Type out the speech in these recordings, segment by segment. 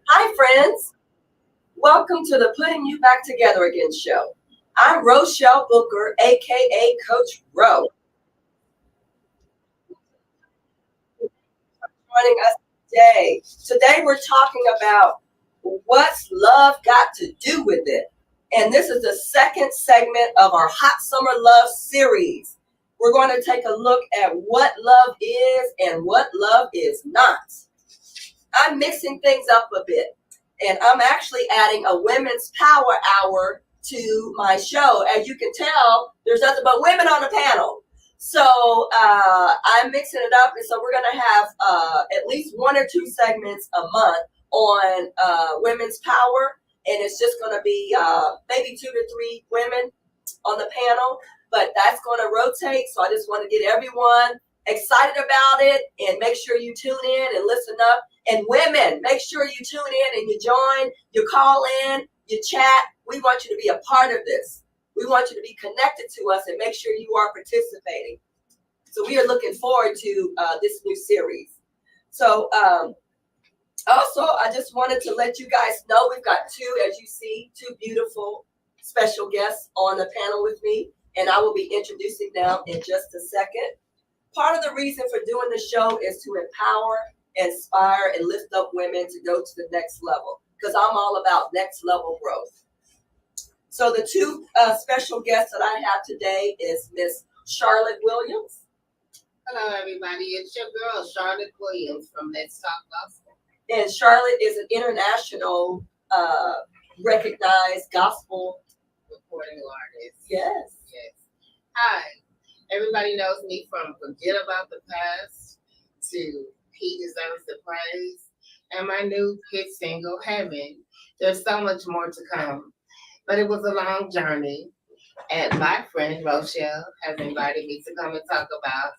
Hi, friends. Welcome to the Putting You Back Together Again show. I'm Rochelle Booker, aka Coach Ro. Joining us today. Today we're talking about what's love got to do with it. And this is the second segment of our Hot Summer Love series. We're going to take a look at what love is and what love is not. I'm mixing things up a bit, and I'm actually adding a women's power hour to my show. As you can tell, there's nothing but women on the panel. So I'm mixing it up, and so we're going to have at least one or two segments a month on women's power, and it's just going to be maybe 2 to 3 women on the panel, but that's going to rotate. So I just want to get everyone excited about it, and make sure you tune in and listen up. And women, make sure you tune in and you join, you call in, you chat. We want you to be a part of this. We want you to be connected to us and make sure you are participating. So we are looking forward to this new series. So also, I just wanted to let you guys know we've got as you see, two beautiful special guests on the panel with me, and I will be introducing them in just a second. Part of the reason for doing the show is to empower, inspire, and lift up women to go to the next level, because I'm all about next level growth. So the two special guests that I have today is Miss Charlotte Williams. Hello, everybody. It's your girl, Charlotte Williams from Let's Talk Gospel. And Charlotte is an international recognized gospel recording artist. Yes. Hi. Everybody knows me from Forget About the Past to He Deserves the Praise and my new hit single, Heaven. There's so much more to come, but it was a long journey, and my friend Rochelle has invited me to come and talk about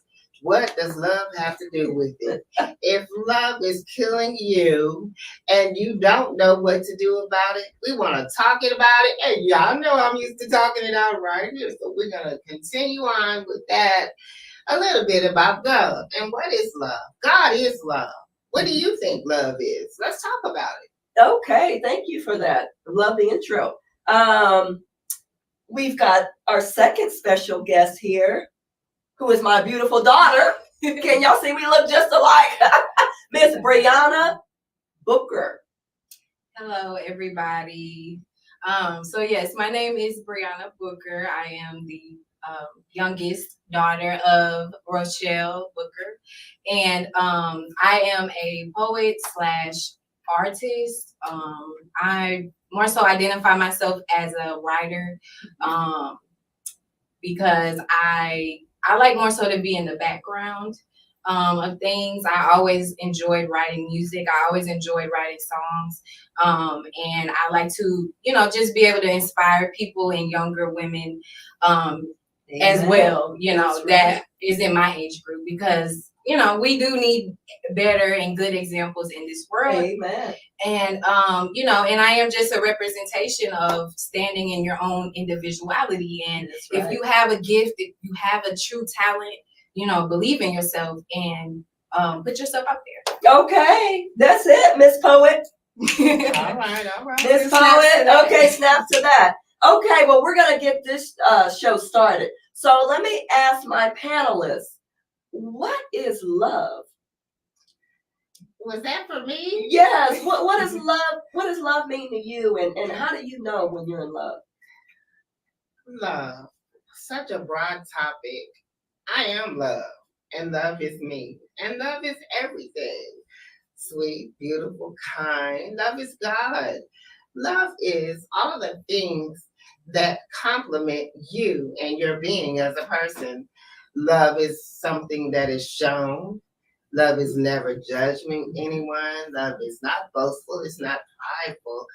what does love have to do with it. If love is killing you and you don't know what to do about it, we want to talk it about it. And y'all know I'm used to talking it out right here, so we're going to continue on with that. A little bit about love. And what is love? God is love. What do you think love is? Let's talk about it. Okay, thank you for that. Love the intro. We've got our second special guest here, who is my beautiful daughter. Can y'all see we look just alike? Miss Brianna Booker. Hello, everybody. So yes, my name is Brianna Booker. I am the youngest daughter of Rochelle Booker, and I am a poet / artist. I more so identify myself as a writer because I like more so to be in the background of things. I always enjoyed writing music. I always enjoyed writing songs. And I like to, just be able to inspire people and younger women as well, that is in my age group, because, we do need better and good examples in this world. Amen. And, and I am just a representation of standing in your own individuality. And right. If you have a gift, if you have a true talent, believe in yourself and put yourself out there. Okay, that's it, Miss Poet. All right. Miss Poet, okay, snap to that. Okay, well, we're going to get this show started. So let me ask my panelists, what is love? Was that for me? Yes. What is love? What does love mean to you, and how do you know when you're in love? Love. Such a broad topic. I am love, and love is me, and love is everything. Sweet, beautiful, kind. Love is God. Love is all of the things that complement you and your being as a person. Love is something that is shown. Love is never judging anyone. Love is not boastful. It's not prideful,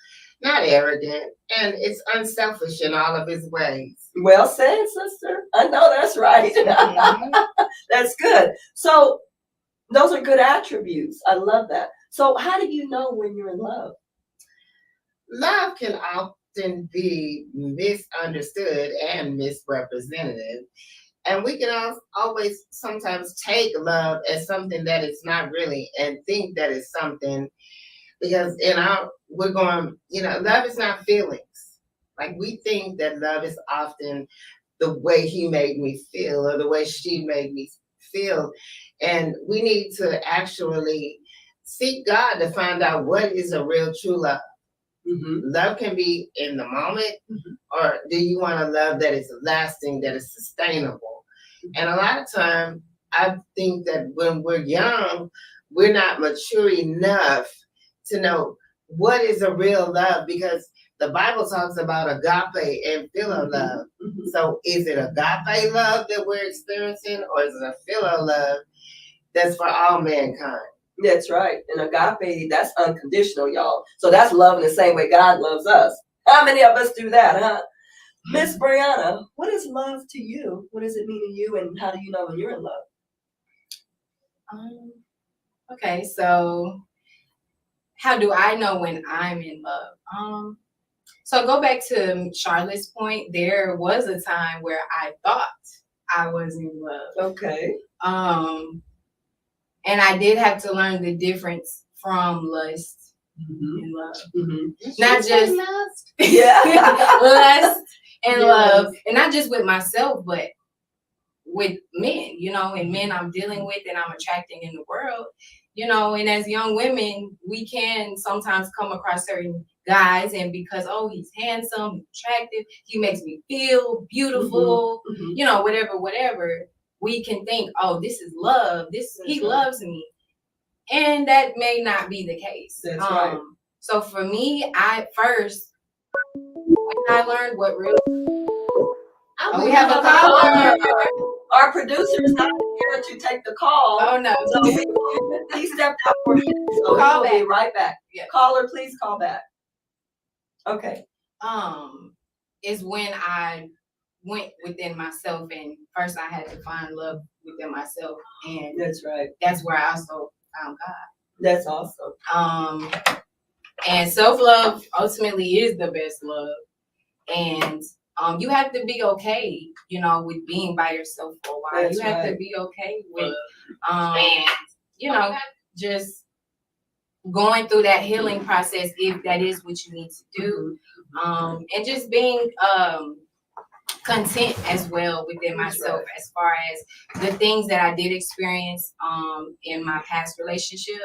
not arrogant, and it's unselfish in all of its ways. Well said, sister. I know that's right. Mm-hmm. That's good. So those are good attributes. I love that. So how do you know when you're in love? Love can often be misunderstood and misrepresented And we can always sometimes take love as something that it's not really and think that it's something because we're going, love is not feelings. Like we think that love is often the way he made me feel or the way she made me feel. And we need to actually seek God to find out what is a real true love. Mm-hmm. Love can be in the moment, or do you want a love that is lasting, that is sustainable? And a lot of time, I think that when we're young, we're not mature enough to know what is a real love because the Bible talks about agape and philo love. So is it agape love that we're experiencing, or is it a philo love that's for all mankind? That's right. And agape, that's unconditional, y'all. So that's love in the same way God loves us. How many of us do that, huh? Miss Brianna, what is love to you? What does it mean to you, and how do you know when you're in love? Okay, so how do I know when I'm in love? So go back to Charlotte's point. There was a time where I thought I was in love. Okay. And I did have to learn the difference from lust and love. Not just lust. lust and Yes. love, and not just with myself, but with men, and men I'm dealing with and I'm attracting in the world, and as young women, we can sometimes come across certain guys, and because, he's handsome, attractive, he makes me feel beautiful, whatever, we can think, this is love, he loves me. And that may not be the case. That's right. So for me, when I learned what real... we have a caller. Our producer is not here to take the call. Oh no! So he stepped out for a minute, so Call he'll back. be right back. Yeah. Caller, please call back. Okay. Is when I went within myself, and first I had to find love within myself, and That's right. That's where I also found God. That's awesome. And self-love ultimately is the best love, and you have to be okay, with being by yourself for a while. That's you have right. to be okay with, just going through that healing process if that is what you need to do, and just being content as well within myself, as far as the things that I did experience in my past relationship.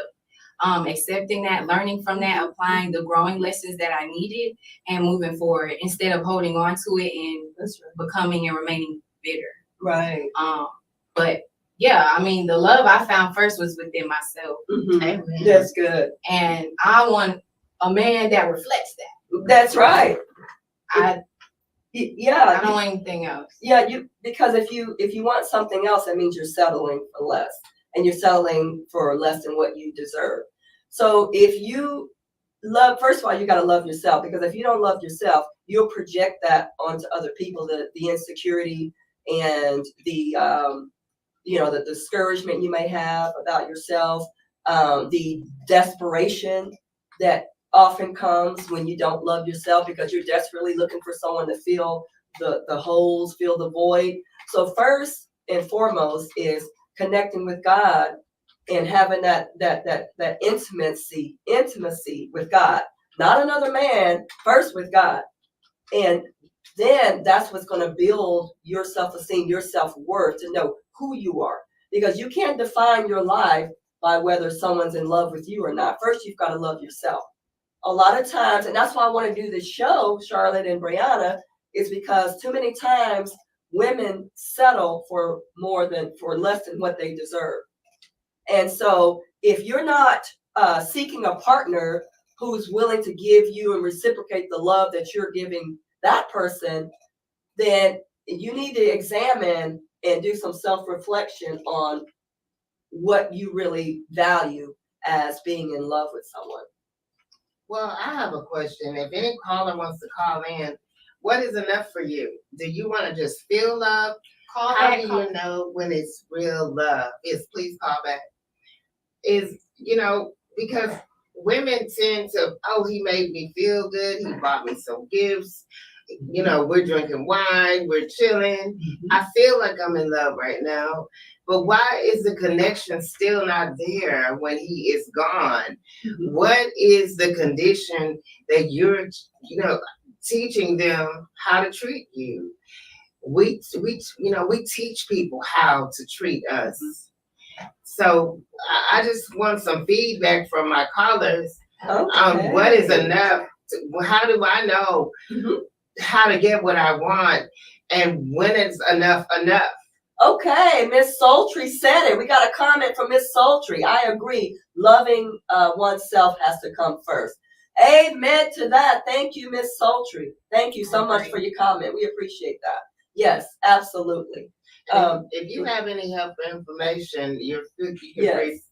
Accepting that, learning from that, applying the growing lessons that I needed, and moving forward instead of holding on to it and becoming and remaining bitter. Right. But yeah, the love I found first was within myself. Amen. That's good. And I want a man that reflects that. That's right. I don't want anything else. Yeah, because if you want something else, that means you're settling for less, and you're settling for less than what you deserve. So if you first of all, you got to love yourself, because if you don't love yourself, you'll project that onto other people, the insecurity and the the discouragement you may have about yourself, the desperation that often comes when you don't love yourself, because you're desperately looking for someone to fill the holes, fill the void. So first and foremost is connecting with God and having that intimacy with God, not another man, first with God. And then that's what's going to build your self-esteem, your self-worth, to know who you are, because you can't define your life by whether someone's in love with you or not. First, you've got to love yourself. A lot of times, and that's why I want to do this show, Charlotte and Brianna, is because too many times women settle for less than what they deserve. And so if you're not seeking a partner who's willing to give you and reciprocate the love that you're giving that person, then you need to examine and do some self-reflection on what you really value as being in love with someone. Well, I have a question. If any caller wants to call in, what is enough for you? Do you want to just feel love? How do you know when it's real love? Please call back. Because women tend to, he made me feel good. He bought me some gifts. you know, we're drinking wine, we're chilling. I feel like I'm in love right now. But why is the connection still not there when he is gone? What is the condition that you're, you know, teaching them how to treat you? We teach people how to treat us. So I just want some feedback from my callers. Okay. What is enough? How do I know how to get what I want, and when it's enough? Okay, Miss Sultry said it. We got a comment from Miss Sultry. I agree. Loving oneself has to come first. Amen to that. Thank you, Miss Sultry. Thank you so much for your comment. We appreciate that. Yes, absolutely. If you have any help or information, you can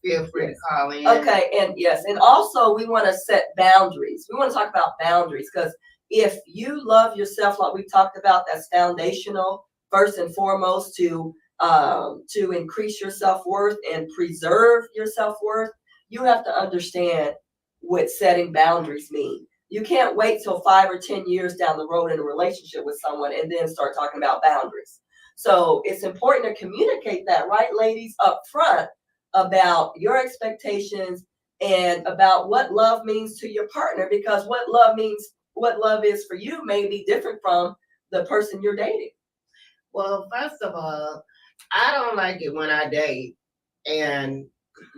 feel free to call in. Okay, and yes, and also we want to set boundaries. We want to talk about boundaries because if you love yourself, like we talked about, that's foundational first and foremost to increase your self-worth and preserve your self-worth. You have to understand what setting boundaries mean. You can't wait till 5 or 10 years down the road in a relationship with someone and then start talking about boundaries. So it's important to communicate that, right, ladies, up front about your expectations and about what love means to your partner, because what love is for you may be different from the person you're dating. Well, first of all, I don't like it when I date and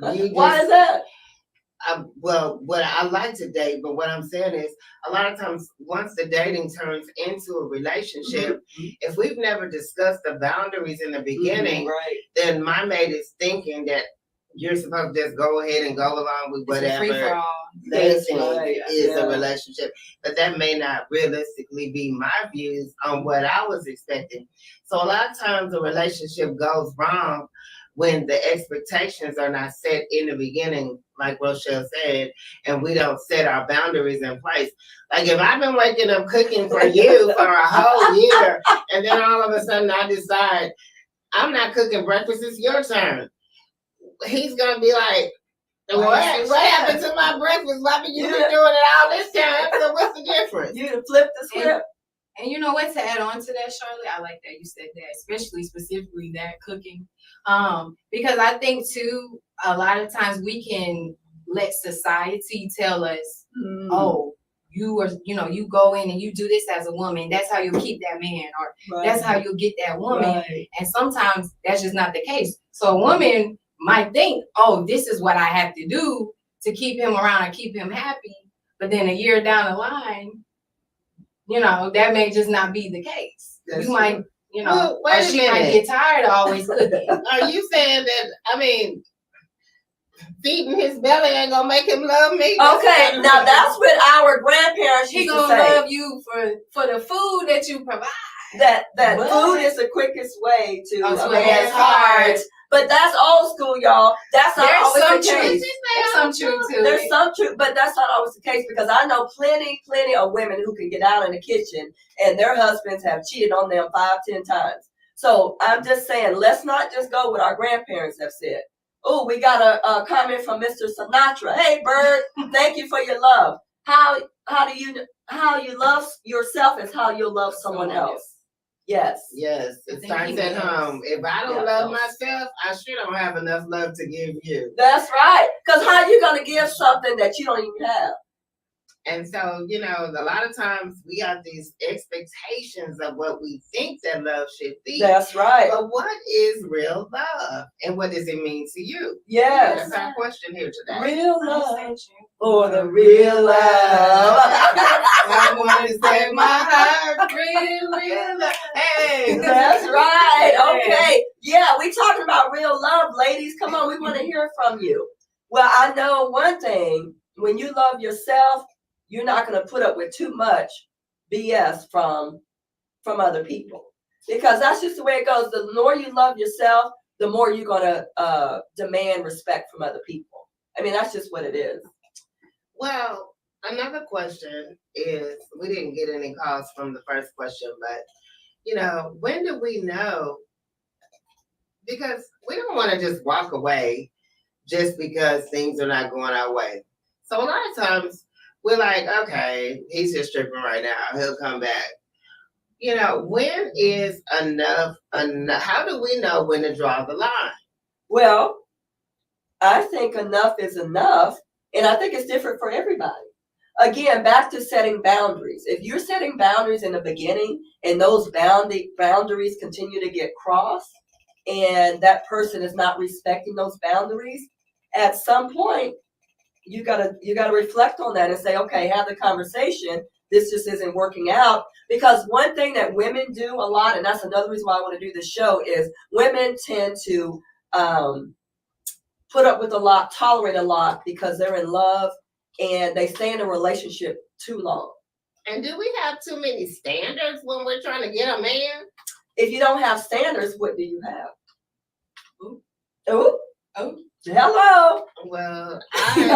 you just, why is that? What I like to date, but what I'm saying is a lot of times once the dating turns into a relationship, if we've never discussed the boundaries in the beginning, then my mate is thinking that you're supposed to just go ahead and go along with whatever they think is a relationship. But that may not realistically be my views on what I was expecting. So a lot of times a relationship goes wrong when the expectations are not set in the beginning, like Rochelle said, and we don't set our boundaries in place. Like if I've been waking up cooking for you for a whole year, and then all of a sudden I decide I'm not cooking breakfast, it's your turn. He's gonna be like, what happened to my breakfast? Why have you been doing it all this time? So what's the difference? You flip the script. And you know what, to add on to that, Charlotte, I like that you said that, especially specifically that cooking. Because I think too, a lot of times we can let society tell us, oh, you go in and you do this as a woman. That's how you'll keep that man, or that's how you'll get that woman. And sometimes that's just not the case. So a woman might think, oh, this is what I have to do to keep him around and keep him happy. But then a year down the line, that may just not be the case. That's you might, or she might get tired of always cooking. Are you saying that, feeding his belly ain't gonna make him love me? Okay, now that's what our grandparents He used to gonna say. love you for the food that you provide. That food is the quickest way to a man's heart. But that's old school, y'all. That's not always the case. There's some truth to it. There's some truth, but that's not always the case, because I know plenty of women who can get out in the kitchen and their husbands have cheated on them 5-10 times. So I'm just saying, let's not just go with our grandparents have said. Oh, we got a comment from Mr. Sinatra. Hey, Bird, thank you for your love. How you love yourself is how you'll love someone else. Yes. It starts at home. If I don't love myself, I sure don't have enough love to give you. That's right. Because how are you going to give something that you don't even have? And so, a lot of times we have these expectations of what we think that love should be. That's right. But what is real love? And what does it mean to you? Yes. That's our question here today. Real love. Or the real love. I want to set my heart real love. Hey. That's right. Okay. Yeah, we talking about real love, ladies. Come on, we want to hear from you. Well, I know one thing. When you love yourself, you're not going to put up with too much BS from other people, because that's just the way it goes. The more you love yourself, the more you're going to demand respect from other people. I mean, that's just what it is. Well, another question is, we didn't get any calls from the first question, but, when do we know? Because we don't want to just walk away just because things are not going our way. So a lot of times we're like, okay, he's just tripping right now. He'll come back. When is enough enough? How do we know when to draw the line? Well, I think enough is enough, and I think it's different for everybody. Again, back to setting boundaries. If you're setting boundaries in the beginning and those boundaries continue to get crossed and that person is not respecting those boundaries, at some point you gotta reflect on that and say, okay, have the conversation. This just isn't working out. Because one thing that women do a lot, and that's another reason why I want to do this show, is women tend to put up with a lot, tolerate a lot because they're in love and they stay in a relationship too long. And do we have too many standards when we're trying to get a man? If you don't have standards, what do you have? Ooh. Oh. Hello. Well, you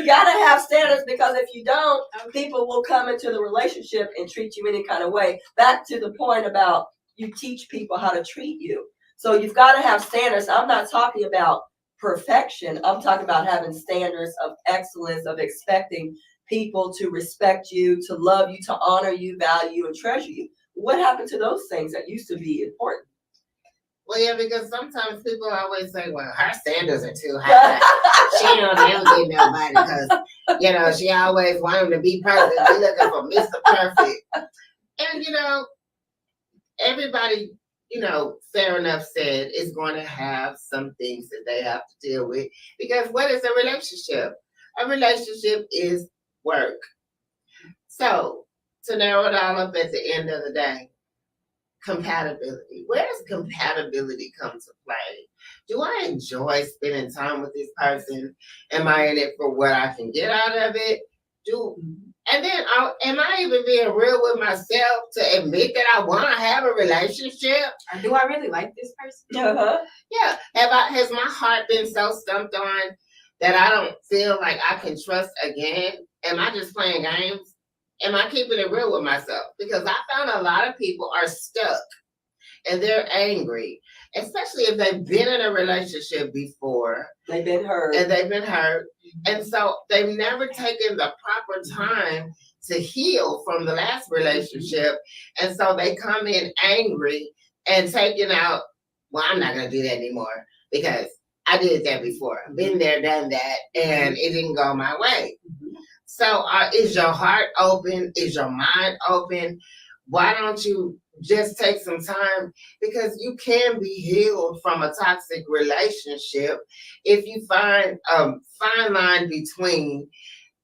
gotta have standards, because if you don't, people will come into the relationship and treat you any kind of way. Back to the point about you teach people how to treat you. So you've got to have standards. I'm not talking about perfection. I'm talking about having standards of excellence, of expecting people to respect you, to love you, to honor you, value, and treasure you. What happened to those things that used to be important? Well, yeah, because sometimes people always say, well, her standards are too high. She don't ever get nobody because, she always wanted to be perfect. We looking for Mr. Perfect. And, everybody, fair enough said, is going to have some things that they have to deal with. Because what is a relationship? A relationship is work. So, to narrow it all up at the end of the day, compatibility. Where does compatibility come to play? Do I enjoy spending time with this person? Am I in it for what I can get out of it? And then, am I even being real with myself to admit that I want to have a relationship? Or do I really like this person? Uh-huh. Yeah. Has my heart been so stumped on that I don't feel like I can trust again? Am I just playing games? Am I keeping it real with myself? Because I found a lot of people are stuck and they're angry, especially if they've been in a relationship before. They've been hurt. And so they've never taken the proper time to heal from the last relationship. And so they come in angry and taking out, well, I'm not going to do that anymore because I did that before. I've been there, done that, and it didn't go my way. So is your heart open? Is your mind open? Why don't you just take some time? Because you can be healed from a toxic relationship if you find a fine line between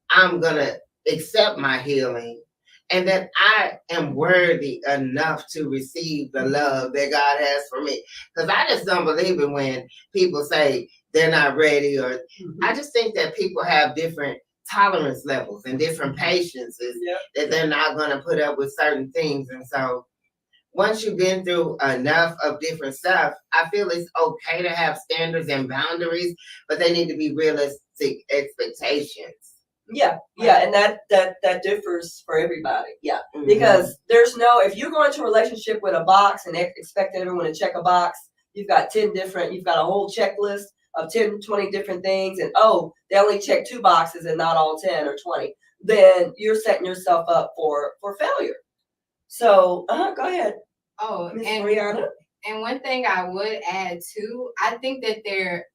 I'm going to accept my healing and that I am worthy enough to receive the love that God has for me. Because I just don't believe it when people say they're not ready, or I just think that people have different tolerance levels and different patiences that they're not going to put up with certain things. And so once you've been through enough of different stuff, I feel it's okay to have standards and boundaries, but they need to be realistic expectations. Yeah, and that differs for everybody. Yeah, because if you go into a relationship with a box and expect everyone to check a box, you've got a whole checklist of 10, 20 different things, and they only check 2 boxes and not all 10 or 20, then you're setting yourself up for failure. So, go ahead. Ms. Brianna. And one thing I would add too, I think there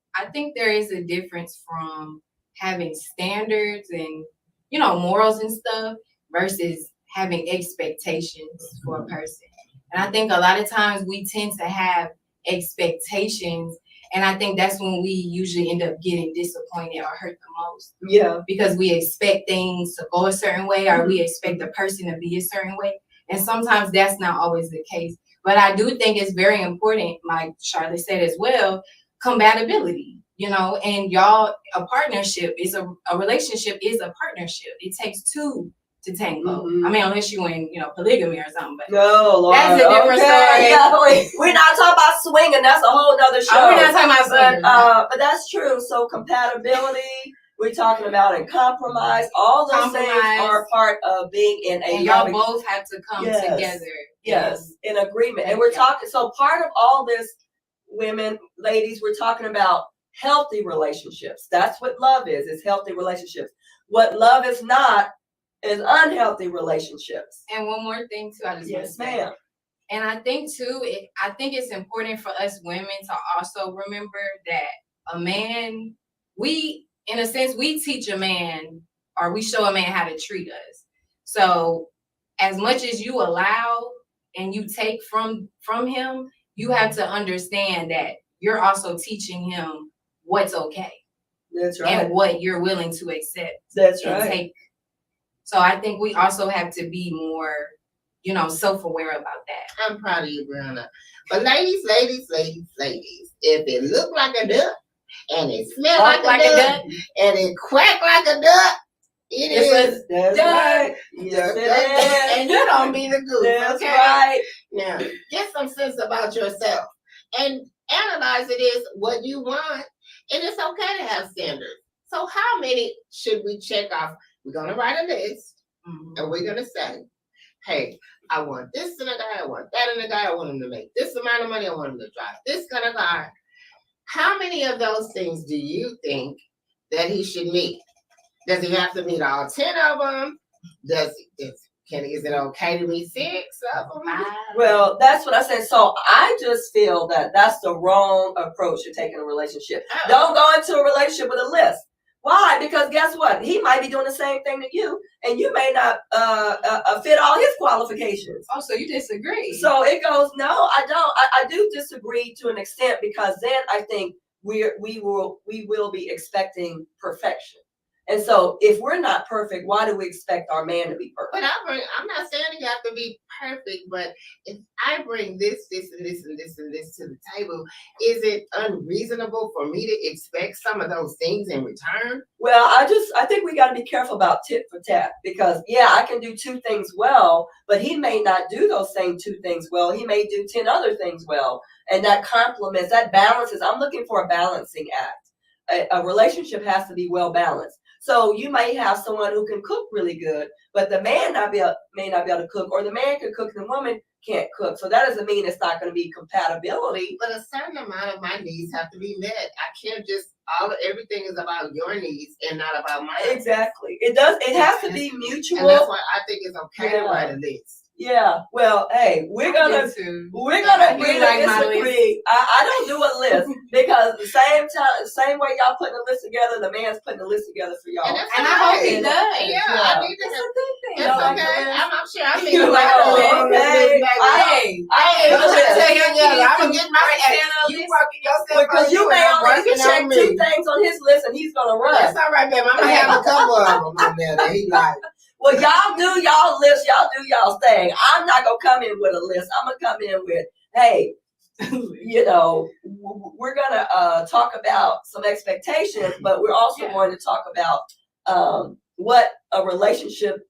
is a difference from having standards and morals and stuff versus having expectations for a person. And I think a lot of times we tend to have expectations, and I think that's when we usually end up getting disappointed or hurt the most. Yeah. Because we expect things to go a certain way, or we expect the person to be a certain way. And sometimes that's not always the case. But I do think it's very important, like Charlotte said as well, compatibility. And a partnership is a relationship is a partnership. It takes 2 to tango. I mean, unless you in, polygamy or something. But no, Lord. That's a different story. Yeah, we're not talking about swinging. That's a whole nother show. We're not talking about swinging. But that's true. So compatibility, we're talking about, and compromise. All those things are part of being in a. And y'all both have to come together. Yes, in agreement. And we're talking. So part of all this, women, ladies, we're talking about healthy relationships. That's what love is. It's healthy relationships. What love is not is unhealthy relationships. And one more thing too, I just want to Yes, say. ma'am. And I think too, I think it's important for us women to also remember that a man, in a sense, we teach a man or we show a man how to treat us. So as much as you allow and you take from him, you have to understand that you're also teaching him what's okay. That's right. And what you're willing to accept. That's and right. take. So I think we also have to be more, self-aware about that. I'm proud of you, Brianna. But ladies, if it look like a duck and it smell like a duck and it quack like a duck, it is. That's duck. right. Yes, it is. And you don't be the goose. That's okay? right. Now, get some sense about yourself and analyze it is what you want, and it's okay to have standards. So how many should we check off? We're going to write a list, and we're going to say, hey, I want this in a guy, I want that in a guy, I want him to make this amount of money, I want him to drive this kind of car. How many of those things do you think that he should meet? Does he have to meet all 10 of them? Is it okay to meet 6 of them? Well, that's what I said. So I just feel that that's the wrong approach to taking a relationship. Oh. Don't go into a relationship with a list. Why? Because guess what? He might be doing the same thing to you, and you may not fit all his qualifications. Oh, so you disagree? So it goes, no, I don't. I do disagree to an extent, because then I think we will be expecting perfection. And so if we're not perfect, why do we expect our man to be perfect? But I'm not saying you have to be perfect, but if I bring this, and this, and this, and this to the table, is it unreasonable for me to expect some of those things in return? Well, I think we got to be careful about tit for tat, because I can do 2 things well, but he may not do those same 2 things well. He may do 10 other things well, and that complements, that balances. I'm looking for a balancing act. A relationship has to be well balanced. So you may have someone who can cook really good, but the man may not be able to cook, or the man can cook and the woman can't cook. So that doesn't mean it's not going to be compatibility. But a certain amount of my needs have to be met. I can't just everything is about your needs and not about mine. Exactly. It has to be mutual. And that's why I think it's okay to write a list. Yeah. Well, hey, we're gonna agree to disagree. I don't do a list, because the same way y'all putting a list together, the man's putting a list together for y'all. And I hope he does. Yeah, I need to. That's a good thing. It's okay. I'm sure I need You're to like, okay. I'm gonna get my you working yourself because you may only check 2 things on his list, and he's gonna run. That's all right, babe. I'm gonna have a couple of them on there that he like. Well, y'all do y'all list, y'all do y'all thing. I'm not gonna come in with a list. I'm gonna come in with, hey, we're gonna talk about some expectations, but we're also going to talk about what a relationship,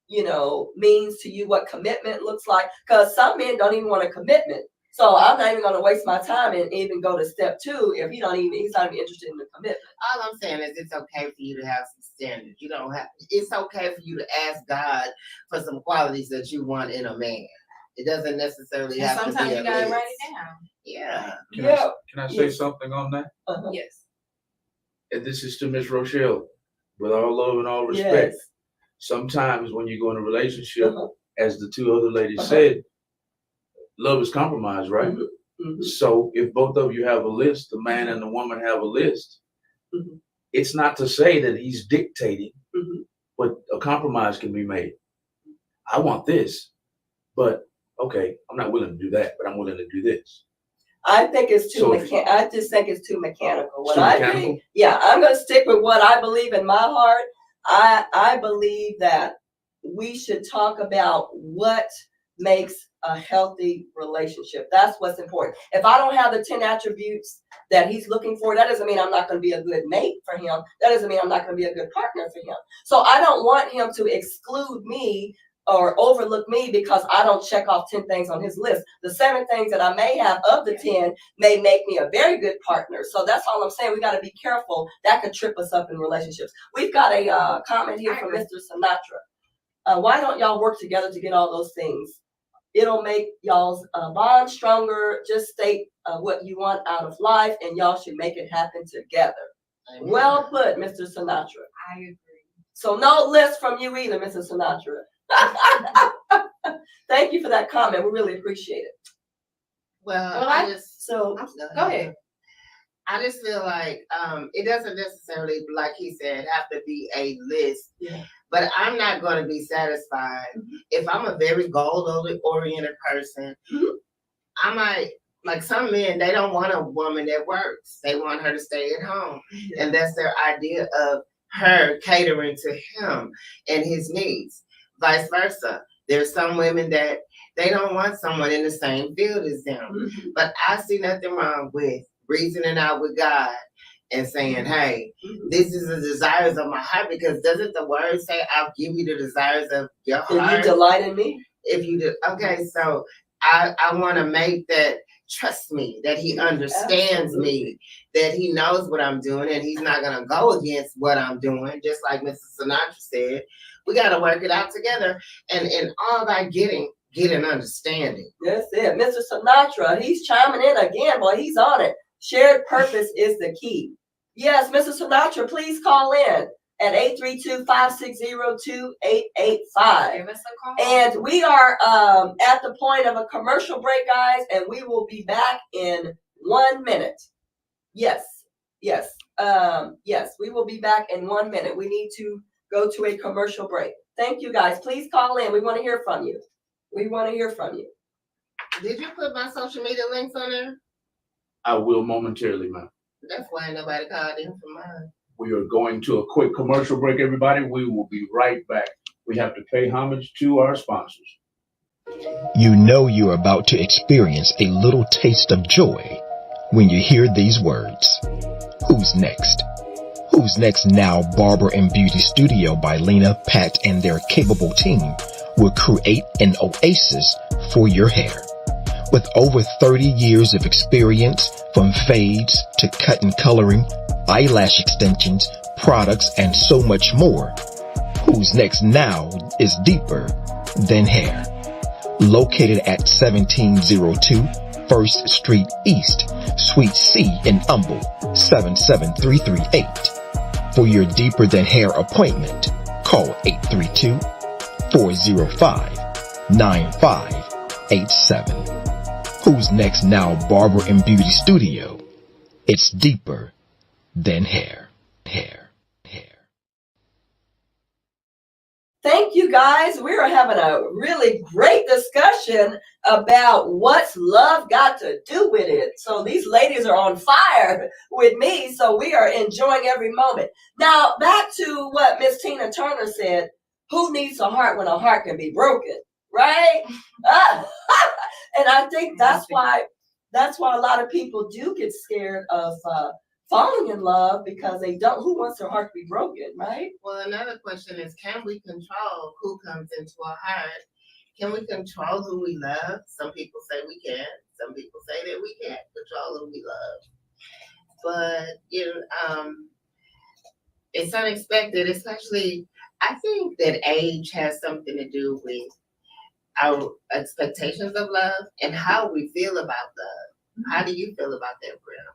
means to you, what commitment looks like. Because some men don't even want a commitment. So I'm not even gonna waste my time and even go to step 2 if he's not even interested in the commitment. All I'm saying is it's okay for you to have some standards. You don't have. It's okay for you to ask God for some qualities that you want in a man. It doesn't necessarily have to be. Sometimes you gotta write it down. Yeah. Can I say something on that? Uh-huh. Yes. And this is to Miss Rochelle, with all love and all respect. Yes. Sometimes when you go in a relationship, Uh-huh. as the 2 other ladies said, love is compromise, right? Mm-hmm. So if both of you have a list, the man and the woman have a list, it's not to say that he's dictating, but a compromise can be made. I want this, but okay, I'm not willing to do that, but I'm willing to do this. I think it's too I just think it's too mechanical. Think, I'm going to stick with what I believe in my heart. I believe that we should talk about what makes a healthy relationship. That's what's important. If I don't have the 10 attributes that he's looking for, that doesn't mean I'm not going to be a good mate for him. That doesn't mean I'm not going to be a good partner for him. So I don't want him to exclude me or overlook me because I don't check off 10 things on his list. The 7 things that I may have of the 10 may make me a very good partner. So that's all I'm saying. We got to be careful. That could trip us up in relationships. We've got a comment here from Mr. Sinatra. Why don't y'all work together to get all those things? It'll make y'all's bond stronger. Just state what you want out of life, and y'all should make it happen together. Well put, Mr. Sinatra. I agree. So no list from you either, Mrs. Sinatra. Thank you for that comment. We really appreciate it. Well, So Go ahead. I just feel like it doesn't necessarily, like he said, have to be a list. Yeah. But I'm not going to be satisfied if I'm a very goal-oriented person. I might, like some men, they don't want a woman that works. They want her to stay at home. And that's their idea of her catering to him and his needs. Vice versa. There's some women that they don't want someone in the same field as them. But I see nothing wrong with reasoning out with God and saying, hey, this is the desires of my heart, because doesn't the word say, I'll give you the desires of your heart? If you delight in me. If you do. Okay, so I want to make that trust me, that he understands me, that he knows what I'm doing, and he's not going to go against what I'm doing. Just like Mrs. Sinatra said, we got to work it out together. And in all that get an understanding. That's it. Mr. Sinatra, he's chiming in again. Boy, he's on it. Shared purpose is the key. Yes, Mr. Sinatra, please call in at 832-560-2885. Give us a call. And we are at the point of a commercial break, guys, and we will be back in 1 minute. Yes, we will be back in 1 minute. We need to go to a commercial break. Thank you, guys. Please call in. We want to hear from you. Did you put my social media links on there? I will momentarily, ma'am. That's why nobody called in for mine. We are going to a quick commercial break, everybody. We will be right back. We have to pay homage to our sponsors. You know you're about to experience a little taste of joy when you hear these words. Who's next? Who's Next Now Barber and Beauty Studio by Lena, Pat, and their capable team will create an oasis for your hair. With over 30 years of experience, from fades to cut and coloring, eyelash extensions, products, and so much more, Who's Next Now is deeper than hair. Located at 1702 1st Street East, Suite C in Humble, 77338. For your deeper than hair appointment, call 832-405-9587. Who's Next Now Barber and Beauty Studio. It's deeper than hair. Thank you, guys. We are having a really great discussion about what's love got to do with it. So these ladies are on fire with me, so we are enjoying every moment. Now, back to what Miss Tina Turner said, who needs a heart when a heart can be broken, right? And I think that's why a lot of people do get scared of falling in love, because they don't. Who wants their heart to be broken, right? Well, another question is, can we control who comes into our heart? Can we control who we love? Some people say we can. Some people say that we can't control who we love. But it's unexpected, especially. I think that age has something to do with our expectations of love and how we feel about love. How do you feel about that, Brianna?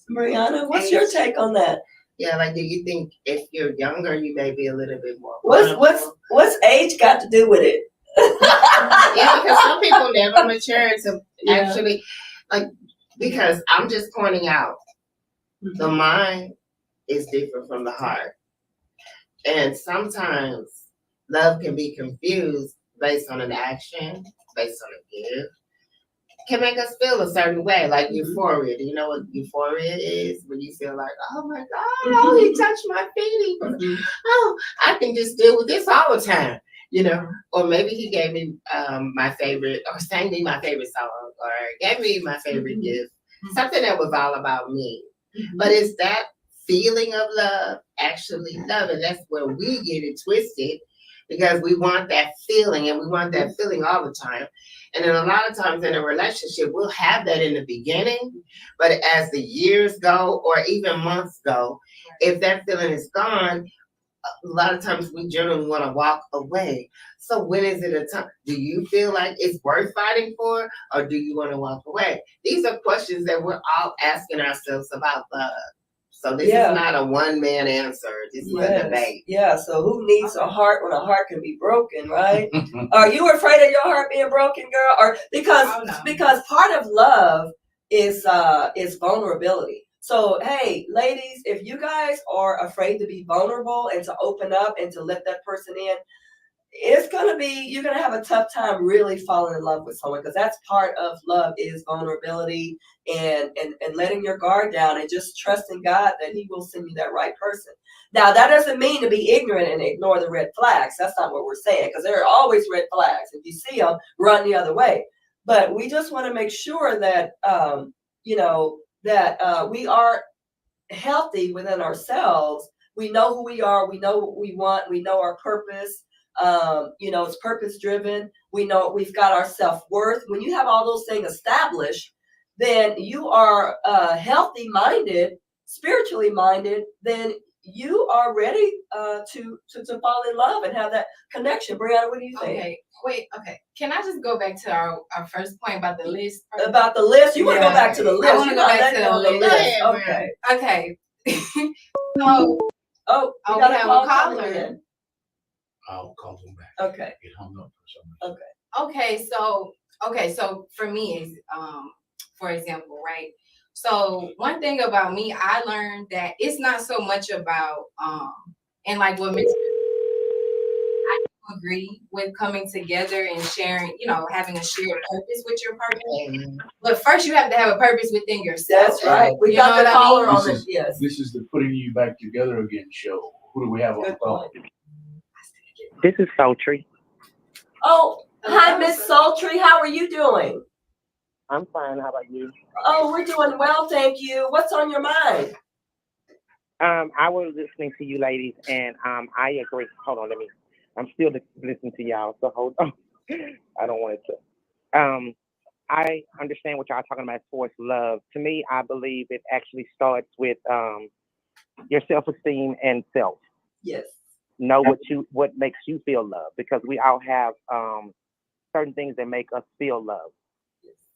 Mariana, what's your take on that? Yeah, like, do you think if you're younger, you may be a little bit more? What's age got to do with it? Yeah, because some people never mature to actually, like, because I'm just pointing out, the mind is different from the heart, and sometimes love can be confused based on an action, based on a gift. Can make us feel a certain way, like euphoria. Do you know what euphoria is? When you feel like, oh my God, oh, he touched my feet. Oh, I can just deal with this all the time, Or maybe he gave me my favorite, or sang me my favorite song, or gave me my favorite gift. Something that was all about me. But is that feeling of love actually love? And that's where we get it twisted, because we want that feeling, and we want that feeling all the time. And then a lot of times in a relationship, we'll have that in the beginning, but as the years go, or even months go, if that feeling is gone, a lot of times we generally want to walk away. So when is it a time? Do you feel like it's worth fighting for, or do you want to walk away? These are questions that we're all asking ourselves about love. So this Yeah. is not a one-man answer. This is a Yes. debate. Yeah. So who needs a heart when a heart can be broken, right? Are you afraid of your heart being broken, girl? Or because part of love is vulnerability. So hey, ladies, if you guys are afraid to be vulnerable and to open up and to let that person in, you're gonna have a tough time really falling in love with someone, because that's part of love, is vulnerability and letting your guard down and just trusting God that He will send you that right person. Now that doesn't mean to be ignorant and ignore the red flags. That's not what we're saying, because there are always red flags. If you see them, run the other way. But we just want to make sure that we are healthy within ourselves. We know who we are. We know what we want. We know our purpose. It's purpose driven. We know we've got our self-worth. When you have all those things established, then you are healthy minded, spiritually minded, then you are ready to fall in love and have that connection. Brianna, what do you think? Okay. Can I just go back to our first point about the list? About the list? You want to go back to the list? I want to go back to the list. Okay. So, we have a caller. I'll call them back. Okay. Get hung up for some reason. Okay. So for me, for example, right? So one thing about me, I learned that it's not so much about and like what Miss, I agree with coming together and sharing, having a shared purpose with your partner. But first, you have to have a purpose within yourself. That's right. We got the caller on this. Yes. This is the putting you back together again show. Who do we have on the phone? This is Sultry. Oh, hi, Miss Sultry. How are you doing? I'm fine. How about you? Oh, we're doing well, thank you. What's on your mind? I was listening to you ladies, and I agree. Hold on, I'm still listening to y'all, so hold on. I don't want it to. I understand what y'all are talking about as far as love. To me, I believe it actually starts with your self-esteem and self. Yes. Know what makes you feel love, because we all have certain things that make us feel love.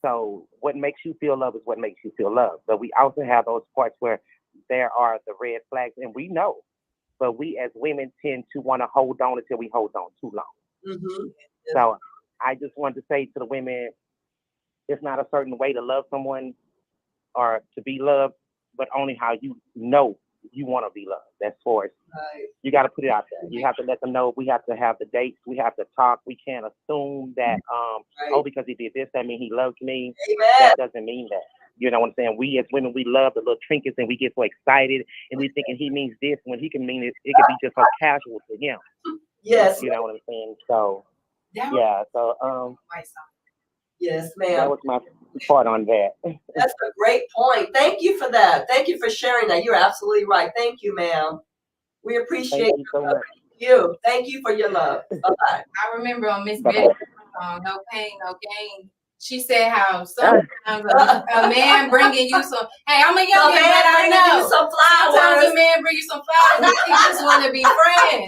So what makes you feel love is what makes you feel love. But we also have those parts where there are the red flags, and we know, but we as women tend to want to hold on until we hold on too long. Mm-hmm. So I just wanted to say to the women, it's not a certain way to love someone or to be loved, but only how you know you want to be loved. That's for it. Right. You got to put it out there. You have to let them know. We have to have the dates. We have to talk. We can't assume that, because he did this, that means he loves me. Amen. That doesn't mean that. You know what I'm saying? We as women, we love the little trinkets, and we get so excited, and we thinking he means this when he can mean it. It could be just so casual to him. Yes. You know what I'm saying? So, yeah. So, yes, ma'am. That was my part on that. That's a great point. Thank you for that. Thank you for sharing that. You're absolutely right. Thank you, ma'am. We appreciate you so much. Thank you for your love. Bye-bye. I remember on Miss Betty's song, No Pain, No Gain, she said how sometimes a man bringing you some, hey, I'm a young man, I know. You some flowers. Sometimes a man bring you some flowers and he just want to be friends.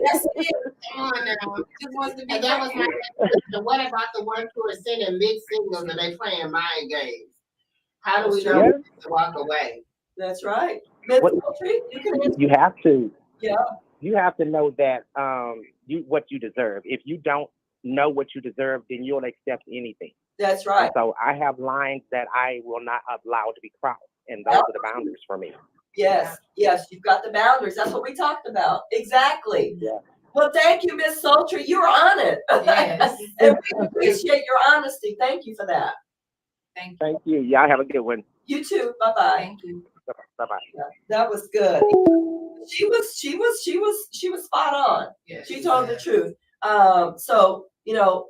That's it. Come on now. Just wants to be and that was my question. What about the ones who are sending mixed signals and they playing mind games? How do we know to walk away? That's right. You have to. Yeah. You have to know that what you deserve. If you don't know what you deserve, then you'll accept anything. That's right. And so I have lines that I will not allow to be crossed, and those are the boundaries for me. Yes, you've got the boundaries. That's what we talked about. Exactly. Yeah. Well, thank you, Miss Sultry. You were on it. Yes. And we appreciate your honesty. Thank you for that. Thank you. Y'all have a good one. You too. Bye-bye. Thank you. Bye-bye. Yeah, that was good. She was spot on. Yes. She told the truth. So,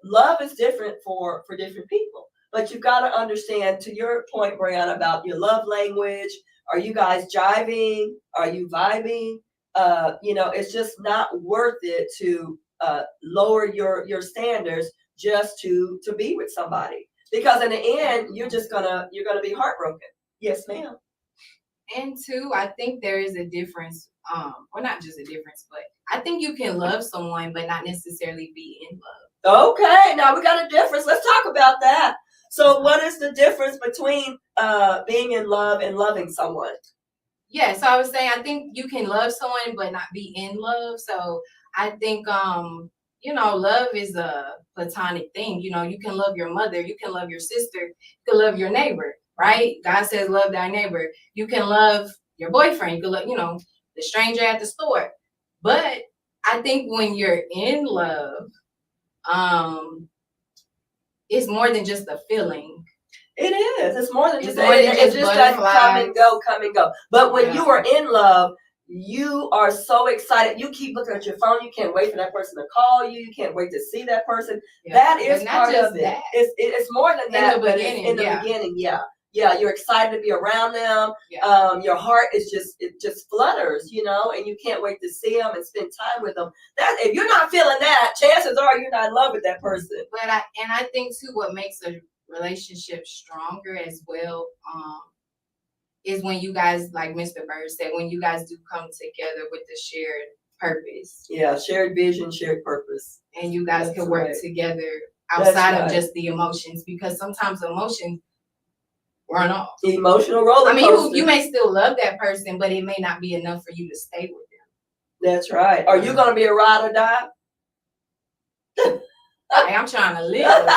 love is different for different people. But you've got to understand, to your point, Brianna, about your love language. Are you guys jiving? Are you vibing? It's just not worth it to lower your standards just to be with somebody, because in the end you're gonna be heartbroken. Yes, ma'am. And two, I think there is a difference. Well, not just a difference, but I think you can love someone but not necessarily be in love. Okay, now we got a difference. Let's talk about that. So what is the difference between being in love and loving someone? Yeah, so I was saying I think you can love someone but not be in love. So I think love is a platonic thing. You can love your mother, you can love your sister, you can love your neighbor, right? God says love thy neighbor. You can love your boyfriend, you can love, the stranger at the store. But I think when you're in love, it's more than just a feeling. It is. It's more than It's just. more than It just just doesn't come and butterflies. go, come and go. But when you Yeah. are in love, you are so excited. You keep looking at your phone. You can't wait for that person to call you. You can't wait to see that person. Yeah. That But is not part just of it. that. It's more than In that. the But beginning, it's in the yeah. beginning, yeah. Yeah, you're excited to be around them. Yeah. Your heart is just flutters, and you can't wait to see them and spend time with them. That if you're not feeling that, chances are you're not in love with that person. But I think too, what makes a relationship stronger as well, is when you guys, like Mr. Bird said, when you guys do come together with the shared purpose. Yeah, shared vision, shared purpose. And you guys That's can work right. together That's outside of right. just the emotions, because sometimes emotions run off. Emotional roller coaster. I mean, you may still love that person, but it may not be enough for you to stay with them. That's right. Are you going to be a ride or die? Hey, I'm trying to live.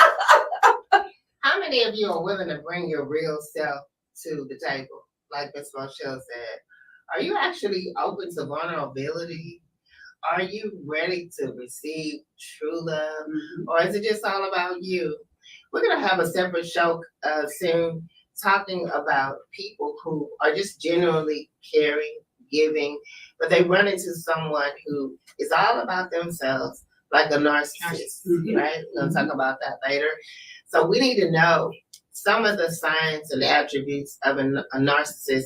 How many of you are willing to bring your real self to the table? Like Ms. Rochelle said, are you actually open to vulnerability? Are you ready to receive true love? Or is it just all about you? We're going to have a separate show soon talking about people who are just genuinely caring, giving, but they run into someone who is all about themselves, like a narcissist, right? We're going to talk about that later. So we need to know some of the signs and attributes of a narcissist,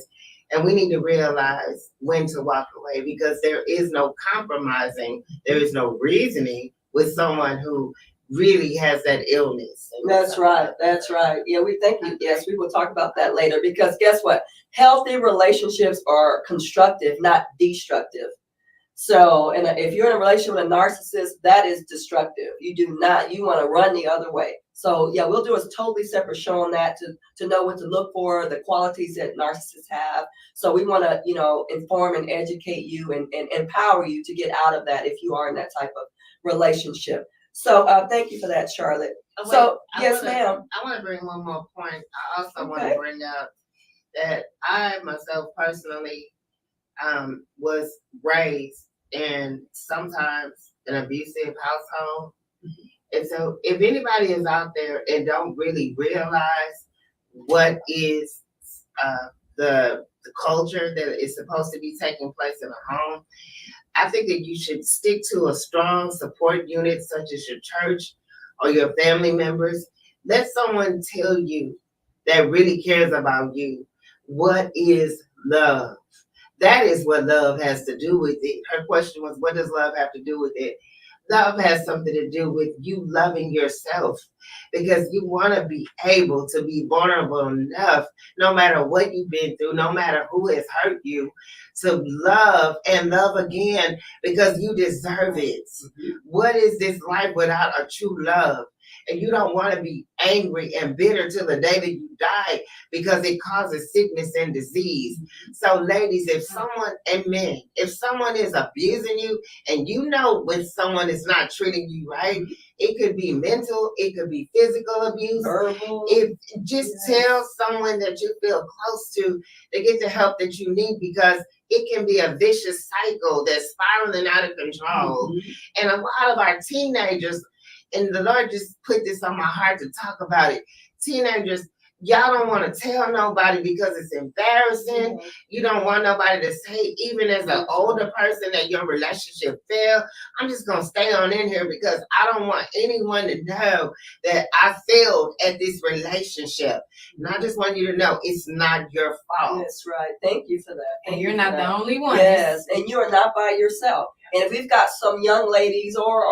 and we need to realize when to walk away, because there is no compromising, there is no reasoning with someone who really has that illness. That's right. That's right. Yeah, we thank you. Yes, we will talk about that later, because guess what? Healthy relationships are constructive, not destructive. So, and if you're in a relationship with a narcissist, that is destructive. You want to run the other way. So yeah, we'll do a totally separate show on that to know what to look for, the qualities that narcissists have. So we want to, inform and educate you and empower you to get out of that if you are in that type of relationship. So thank you for that, Charlotte. Yes, ma'am. I want to bring one more point. I also want to bring up that I myself personally was raised in sometimes an abusive household. And so if anybody is out there and don't really realize what is the culture that is supposed to be taking place in a home, I think that you should stick to a strong support unit such as your church or your family members. Let someone tell you that really cares about you what is love. That is what love has to do with it. Her question was, what does love have to do with it? Love has something to do with you loving yourself, because you want to be able to be vulnerable enough, no matter what you've been through, no matter who has hurt you, to love and love again, because you deserve it. What is this life without a true love? And you don't want to be angry and bitter till the day that you die, because it causes sickness and disease. So ladies, if someone is abusing you, and you know when someone is not treating you right, it could be mental, it could be physical abuse. Verbal. Tell someone that you feel close to get the help that you need, because it can be a vicious cycle that's spiraling out of control. And a lot of our teenagers, and the Lord just put this on my heart to talk about it. Teenagers, y'all don't want to tell nobody because it's embarrassing. You don't want nobody to say, even as an older person, that your relationship failed. I'm just going to stay on in here because I don't want anyone to know that I failed at this relationship. And I just want you to know it's not your fault. That's right. Thank you for that. And you're not the only one. Yes, and you are not by yourself. And if we've got some young ladies or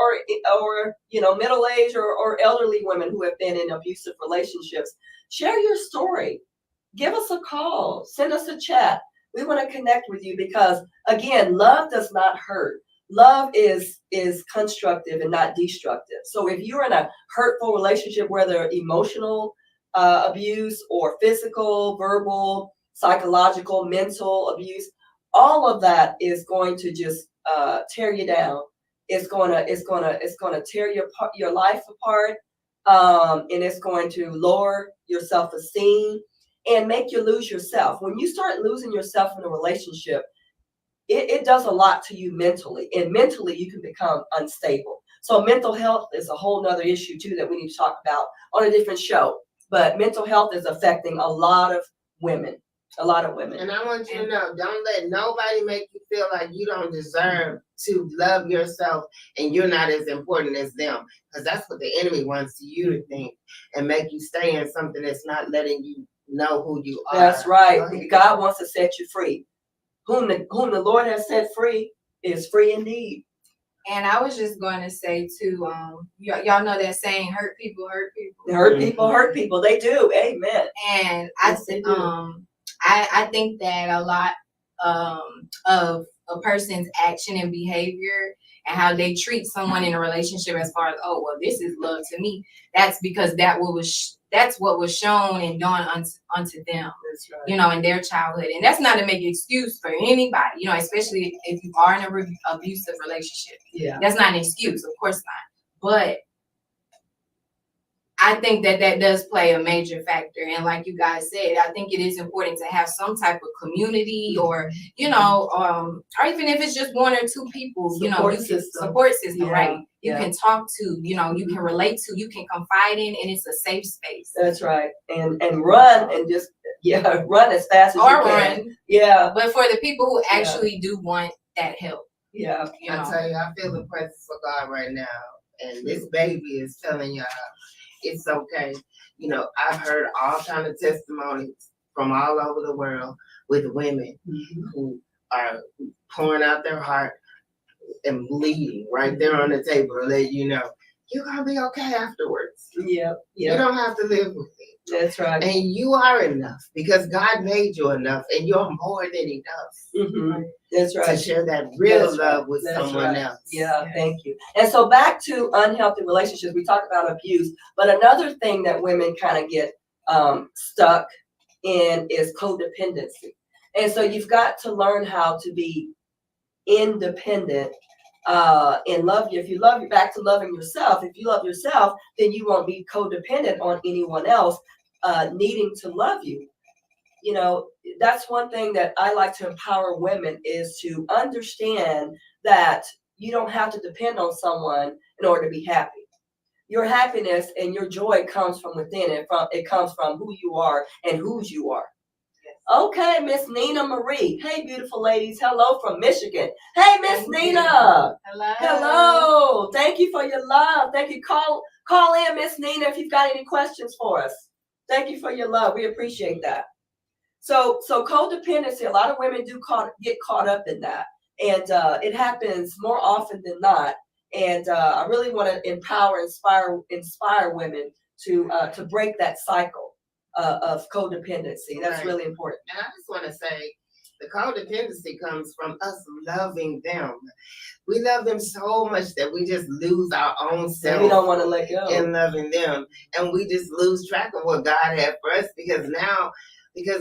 middle-aged or elderly women who have been in abusive relationships, share your story. Give us a call. Send us a chat. We want to connect with you, because again, love does not hurt. Love is constructive and not destructive. So if you're in a hurtful relationship, whether emotional abuse or physical, verbal, psychological, mental abuse, all of that is going to just tear you down. It's gonna tear your life apart, and it's going to lower your self-esteem and make you lose yourself. When you start losing yourself in a relationship, it does a lot to you mentally, and mentally you can become unstable. So mental health is a whole nother issue too that we need to talk about on a different show. But mental health is affecting a lot of women. And I want you to know, don't let nobody make you feel like you don't deserve to love yourself and you're not as important as them. Because that's what the enemy wants you to think and make you stay in something that's not letting you know who you are. That's right. God wants to set you free. Whom the Lord has set free is free indeed. And I was just going to say too, y'all know that saying, hurt people hurt people. Hurt people hurt people. They do. Amen. And Yes, they do. I think that a lot of a person's action and behavior and how they treat someone in a relationship, as far as, oh, well, this is love to me, that's because that's what was shown and done unto them, That's right. you know, in their childhood. And that's not to make an excuse for anybody, you know, especially if you are in an abusive relationship. Yeah. That's not an excuse, of course not. But I think that does play a major factor. And like you guys said, I think it is important to have some type of community, or, you know, or even if it's just one or two people, you know, support system, right? You can talk to, you know, you can relate to, you can confide in, and it's a safe space. That's right. And run and just, run as fast as you can. Run. Yeah. But for the people who actually do want that help. Yeah. You know? I tell you, I feel the presence of God right now. And this baby is telling y'all, it's okay. You know, I've heard all kind of testimonies from all over the world with women who are pouring out their heart and bleeding right there on the table to let you know you're gonna be okay afterwards. Yeah. You don't have to live with it. That's right. And you are enough because God made you enough, and you're more than enough. That's right. To share that real love with someone else. Yeah, thank you. And so back to unhealthy relationships, we talk about abuse, but another thing that women kind of get stuck in is codependency. And so you've got to learn how to be independent and love you. If you love you, back to loving yourself. If you love yourself, then you won't be codependent on anyone else needing to love you. You know, that's one thing that I like to empower women, is to understand that you don't have to depend on someone in order to be happy. Your happiness and your joy comes from within, and it comes from who you are and whose you are. Okay, Miss Nina Marie. Hey, beautiful ladies. Hello from Michigan. Hey, Miss Nina. Hello. Thank you for your love. Thank you. Call in, Miss Nina, if you've got any questions for us. Thank you for your love. We appreciate that. So codependency, a lot of women do get caught up in that. And it happens more often than not. And I really want to inspire women to break that cycle of codependency. That's really important. And I just want to say, the codependency comes from us loving them. We love them so much that we just lose our own self. We don't want to let go in loving them, and we just lose track of what God had for us because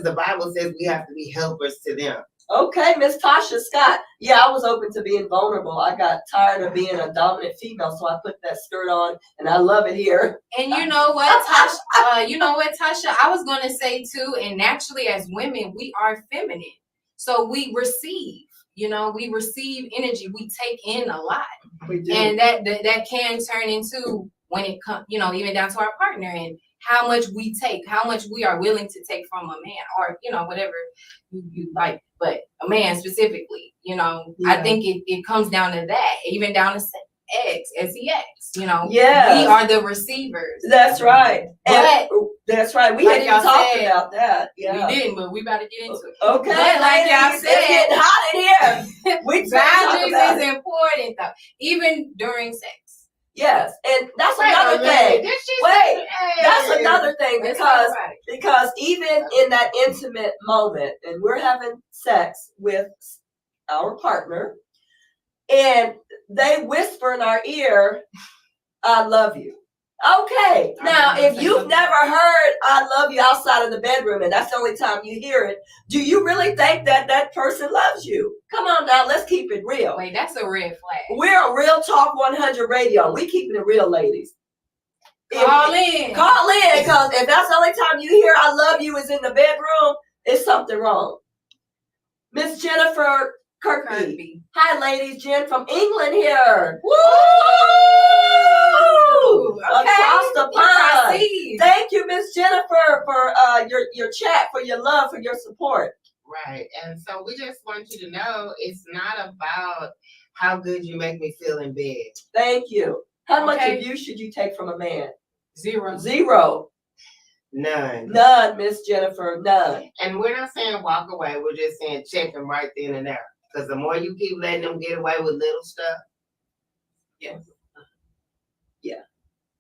the Bible says we have to be helpers to them. Okay, Miss Tasha Scott. Yeah, I was open to being vulnerable. I got tired of being a dominant female, so I put that skirt on, and I love it here. And you know what, Tasha? I was going to say too, and naturally as women, we are feminine. So we receive, we receive energy. We take in a lot. We do. And that can turn into, when it comes, even down to our partner, and how much we take, how much we are willing to take from a man, or, whatever you like, but a man specifically, I think it comes down to that, even down to sex. We are the receivers. That's right. But that's right. We hadn't even talked about that. Yeah. We didn't, but we about to get into it. Okay. But like y'all said, it's getting hot in here. Boundaries is important though, even during sex. Yes, and that's another thing. That's another thing because even in that intimate moment, and we're having sex with our partner, and they whisper in our ear, "I love you. Okay. Now, if you've never heard "I love you" outside of the bedroom, and that's the only time you hear it, do you really think that that person loves you? Come on now, let's keep it real. Wait, that's a red flag. We're a Real Talk 100 radio. We keeping it real, ladies. Call in. Call in, because if that's the only time you hear "I love you" is in the bedroom, it's something wrong. Miss Jennifer Kirkby. Hi, ladies. Jen from England here. Woo! Across the pond. Thank you, Miss Jennifer, for your chat, for your love, for your support. Right. And so we just want you to know it's not about how good you make me feel in bed. Thank you. How much abuse should you take from a man? 0. 0. None. None, Miss Jennifer, none. And we're not saying walk away. We're just saying check them right then and there. Because the more you keep letting them get away with little stuff. Yeah.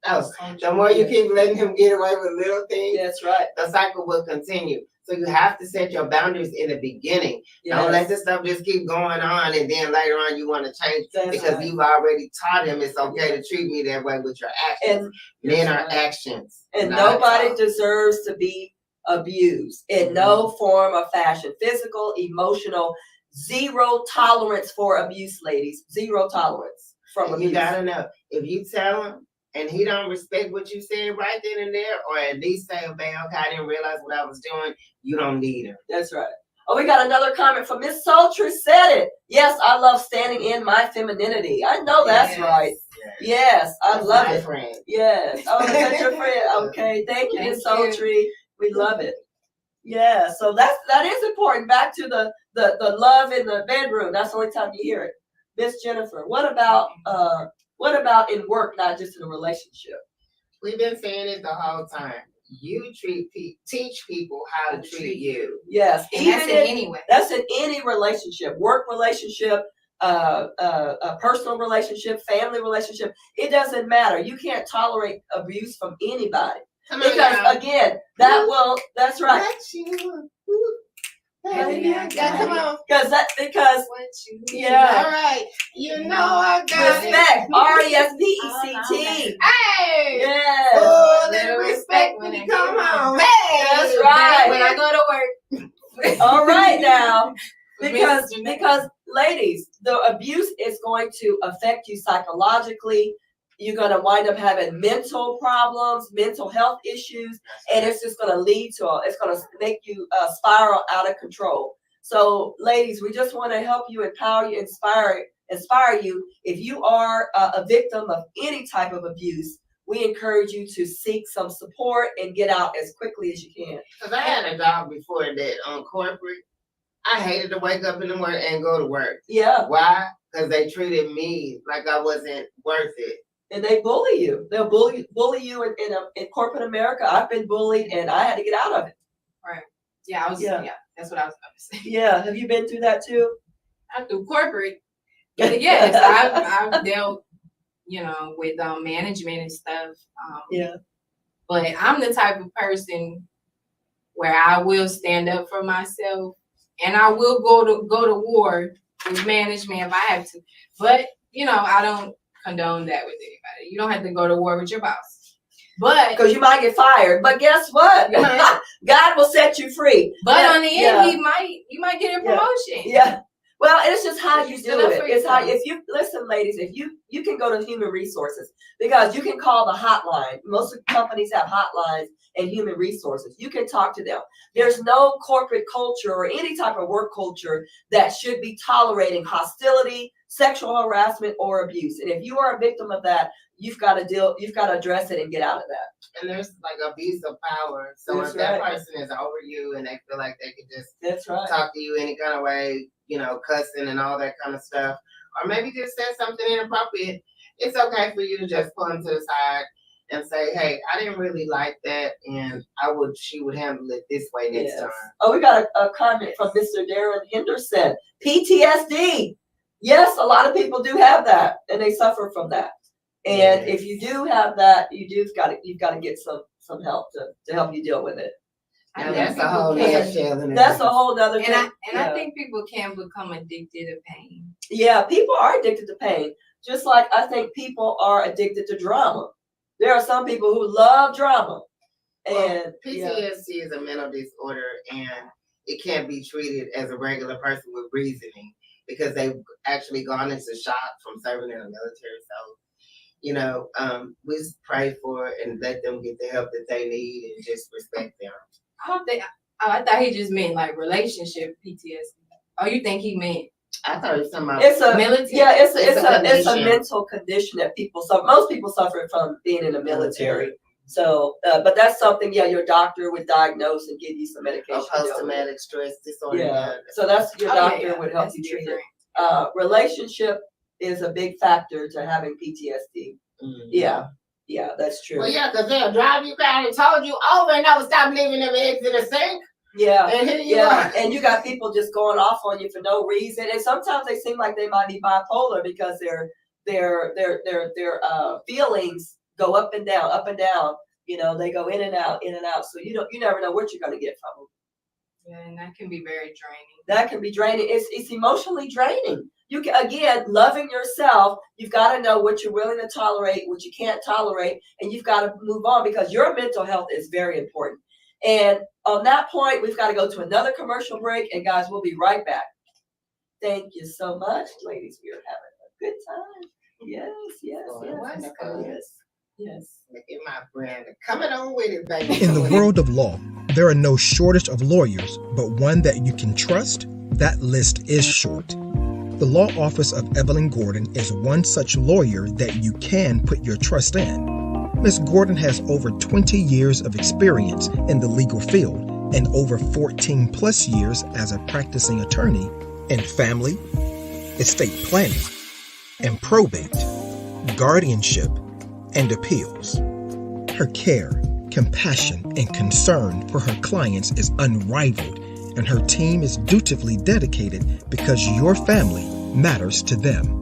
Oh, the more you keep letting him get away with little things, that's right. The cycle will continue. So you have to set your boundaries in the beginning. Yes. Don't let this stuff just keep going on, and then later on you want to change because right. You've already taught him it's okay to treat me that way with your actions. And men are actions. And nobody deserves to be abused in no form or fashion. Physical, emotional, 0 tolerance for abuse, ladies. 0 tolerance from abuse. You gotta know, if you tell him and he don't respect what you said right then and there, or at least say, okay, I didn't realize what I was doing, you don't need him. That's right. Oh, we got another comment from Miss Sultry said it. Yes, I love standing in my femininity. I know that's right. Yes, I love it. Friend. Yes. Oh, that's your friend. Okay. Thank you, Miss Sultry. We love it. Yeah. So that is important. Back to the love in the bedroom. That's the only time you hear it. Miss Jennifer, what about in work, not just in a relationship? We've been saying it the whole time. You teach people how to treat you. Yes, and that's in any way. That's in any relationship, work relationship, a personal relationship, family relationship. It doesn't matter. You can't tolerate abuse from anybody because again, that's right. Come on. Because All right. You know I got respect. RESPECT. Hey. Yes. Oh, little respect when you come home. Hey. That's right. When I go to work. All right now. Because ladies, the abuse is going to affect you psychologically. You're going to wind up having mental problems, mental health issues, and it's just going to it's going to make you spiral out of control. So, ladies, we just want to help you, empower you, inspire you. If you are a victim of any type of abuse, we encourage you to seek some support and get out as quickly as you can. Because I had a job before that on corporate. I hated to wake up in the morning and go to work. Yeah. Why? Because they treated me like I wasn't worth it. And they bully you. They'll bully you in corporate America. I've been bullied, and I had to get out of it. Right. Yeah, that's what I was about to say. Yeah. Have you been through that too? Not through corporate. But yes, I've dealt, with management and stuff. Yeah. But I'm the type of person where I will stand up for myself, and I will go to war with management if I have to. But I don't condone that with anybody. You don't have to go to war with your boss. But because you might get fired. But guess what? God will set you free. But on the end, you might get a promotion. Yeah. Well, it's just how you do it. It's how, yourself. if you listen, ladies, if you can go to human resources, because you can call the hotline. Most companies have hotlines and human resources. You can talk to them. There's no corporate culture or any type of work culture that should be tolerating hostility, sexual harassment, or abuse. And if you are a victim of that, you've got to address it and get out of that. And there's like abuse of power. So if that person is over you and they feel like they can just talk to you any kind of way, cussing and all that kind of stuff, or maybe just say something inappropriate, it's okay for you to just pull them to the side and say, hey, I didn't really like that, and she would handle it this way next time. Oh, we got a comment from Mr. Darren Henderson. PTSD. Yes, a lot of people do have that, and they suffer from that. And if you do have that, you've got to get some help to help you deal with it. And that's a whole nutshell. That's a whole nother thing. I think people can become addicted to pain. Yeah, people are addicted to pain. Just like I think people are addicted to drama. There are some people who love drama. Well, And PTSD is a mental disorder, and it can't be treated as a regular person with reasoning because they've actually gone into shock from serving in the military. So, we just pray for it and let them get the help that they need and just respect them. I thought he just meant like relationship PTSD. Oh, you think he meant? I thought it was something about it's a military. Yeah, it's a condition. mental condition that most people suffer from being in the military. So, but that's something, your doctor would diagnose and give you some medication. Post-traumatic stress disorder. Yeah. So that's your doctor would help you treat it. Relationship is a big factor to having PTSD. Mm-hmm. Yeah, that's true. Well, yeah, because they'll drive you around and told you over and over, stop leaving them eggs in the sink. Yeah, and here you are. And you got people just going off on you for no reason, and sometimes they seem like they might be bipolar because their feelings go up and down, up and down. They go in and out, in and out. So you never know what you're going to get from them. Yeah, and that can be very draining. That can be draining. It's emotionally draining. Again, loving yourself, you've got to know what you're willing to tolerate, what you can't tolerate, and you've got to move on because your mental health is very important. And on that point, we've got to go to another commercial break. And guys, we'll be right back. Thank you so much, ladies. We are having a good time. Yes. Look at my friend coming on with it, baby. In the world of law, there are no shortage of lawyers, but one that you can trust, that list is short. The law office of Evelyn Gordon is one such lawyer that you can put your trust in. Ms. Gordon has over 20 years of experience in the legal field and over 14 plus years as a practicing attorney in family, estate planning, and probate, guardianship, and appeals. Her care, compassion, and concern for her clients is unrivaled, and her team is dutifully dedicated because your family matters to them.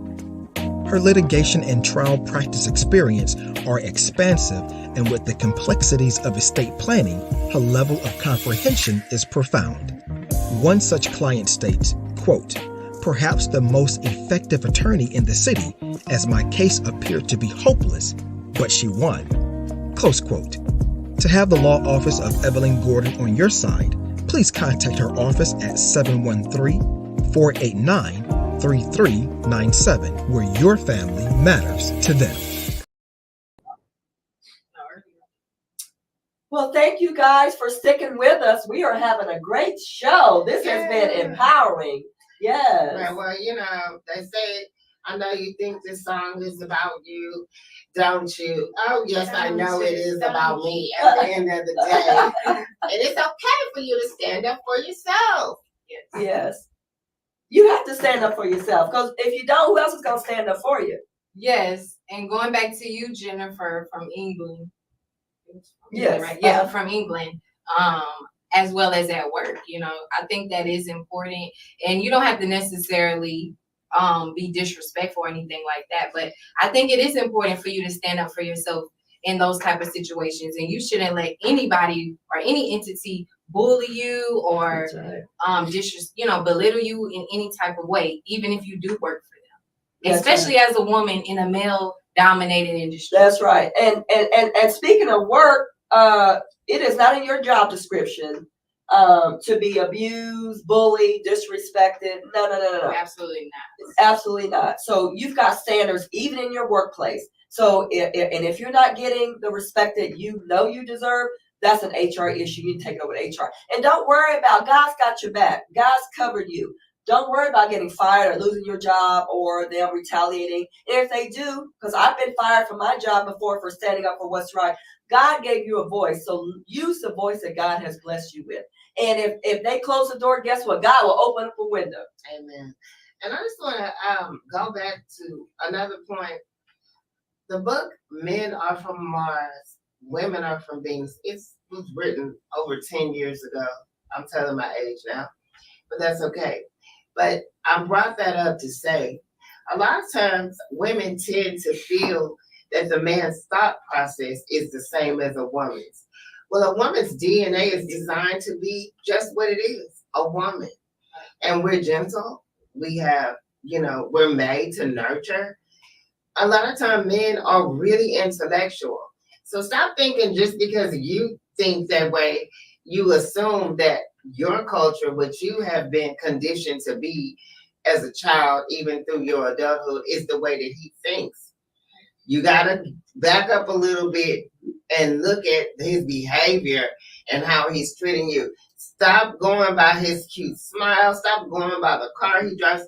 Her litigation and trial practice experience are expansive, and with the complexities of estate planning, her level of comprehension is profound. One such client states, quote, "Perhaps the most effective attorney in the city, as my case appeared to be hopeless, but she won." Close quote. To have the law office of Evelyn Gordon on your side, please contact her office at 713-489-3397, where your family matters to them. Well, thank you guys for sticking with us. We are having a great show. This has been empowering. Yes. Well, they say, I know you think this song is about you, don't you? Oh, yes, I know it is about me at the end of the day. And it's okay for you to stand up for yourself. Yes. You have to stand up for yourself, because if you don't, who else is going to stand up for you? Yes. And going back to you, Jennifer, from England. Yes. Right? Yeah, from England. As well as at work, I think that is important. And you don't have to necessarily be disrespectful or anything like that. But I think it is important for you to stand up for yourself in those type of situations. And you shouldn't let anybody or any entity bully you or belittle you in any type of way, even if you do work for them. That's especially right. As a woman in a male dominated industry. That's right. And speaking of work, it is not in your job description to be abused, bullied, disrespected. No. Absolutely not. Absolutely not. So you've got standards even in your workplace. So if you're not getting the respect that you know you deserve, that's an HR issue. You can take it over to HR. And don't worry about, God's got your back. God's covered you. Don't worry about getting fired or losing your job or them retaliating. And if they do, because I've been fired from my job before for standing up for what's right, God gave you a voice. So use the voice that God has blessed you with. And if they close the door, guess what? God will open up a window. Amen. And I just want to go back to another point. The book, Men Are From Mars, Women Are From Venus, it was written over 10 years ago. I'm telling my age now, but that's okay. But I brought that up to say, a lot of times women tend to feel that the man's thought process is the same as a woman's. Well, a woman's DNA is designed to be just what it is, a woman. And we're gentle. We have, we're made to nurture. A lot of times men are really intellectual. So stop thinking just because you think that way, you assume that your culture, which you have been conditioned to be as a child, even through your adulthood, is the way that he thinks. You gotta back up a little bit and look at his behavior and how he's treating you. Stop going by his cute smile. Stop going by the car he drives,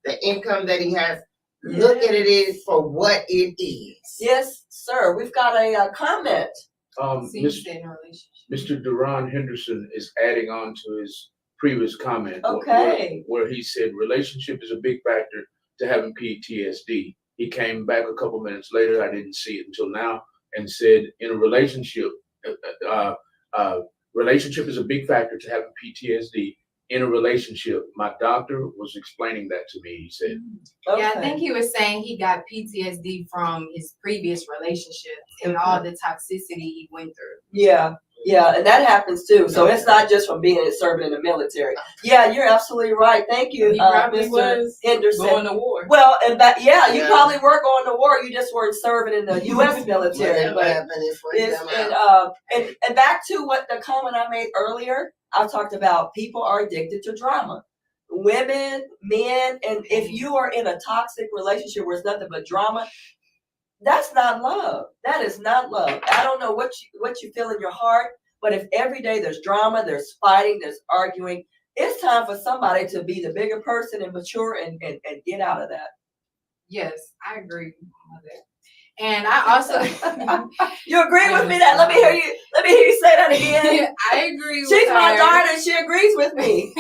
the income that he has. Look at it for what it is. Yes, sir. We've got a comment. So you said in a relationship. Mr. Duran Henderson is adding on to his previous comment. Okay. Where he said relationship is a big factor to having PTSD. He came back a couple minutes later, I didn't see it until now, and said in a relationship, relationship is a big factor to having PTSD. In a relationship, my doctor was explaining that to me. He said, Okay. Yeah, I think he was saying he got PTSD from his previous relationship and all the toxicity he went through. Yeah, and that happens too. So it's not just from being serving in the military. Yeah, you're absolutely right. Thank you, He probably Mr. was Henderson. going to war. Well, and that, you Yeah. probably were going to war. You just weren't serving in the U.S. military. Whatever But happened is for it's, them out. and back to what the comment I made earlier. I talked about people are addicted to drama. Women, men, and if you are in a toxic relationship where it's nothing but drama, that's not love. That is not love. I don't know what you feel in your heart, but if every day there's drama, there's fighting, there's arguing, it's time for somebody to be the bigger person and mature and get out of that. Yes, I agree with that. And I also You agree with me that? Let me hear you say that again. I agree with She's my her. daughter and she agrees with me.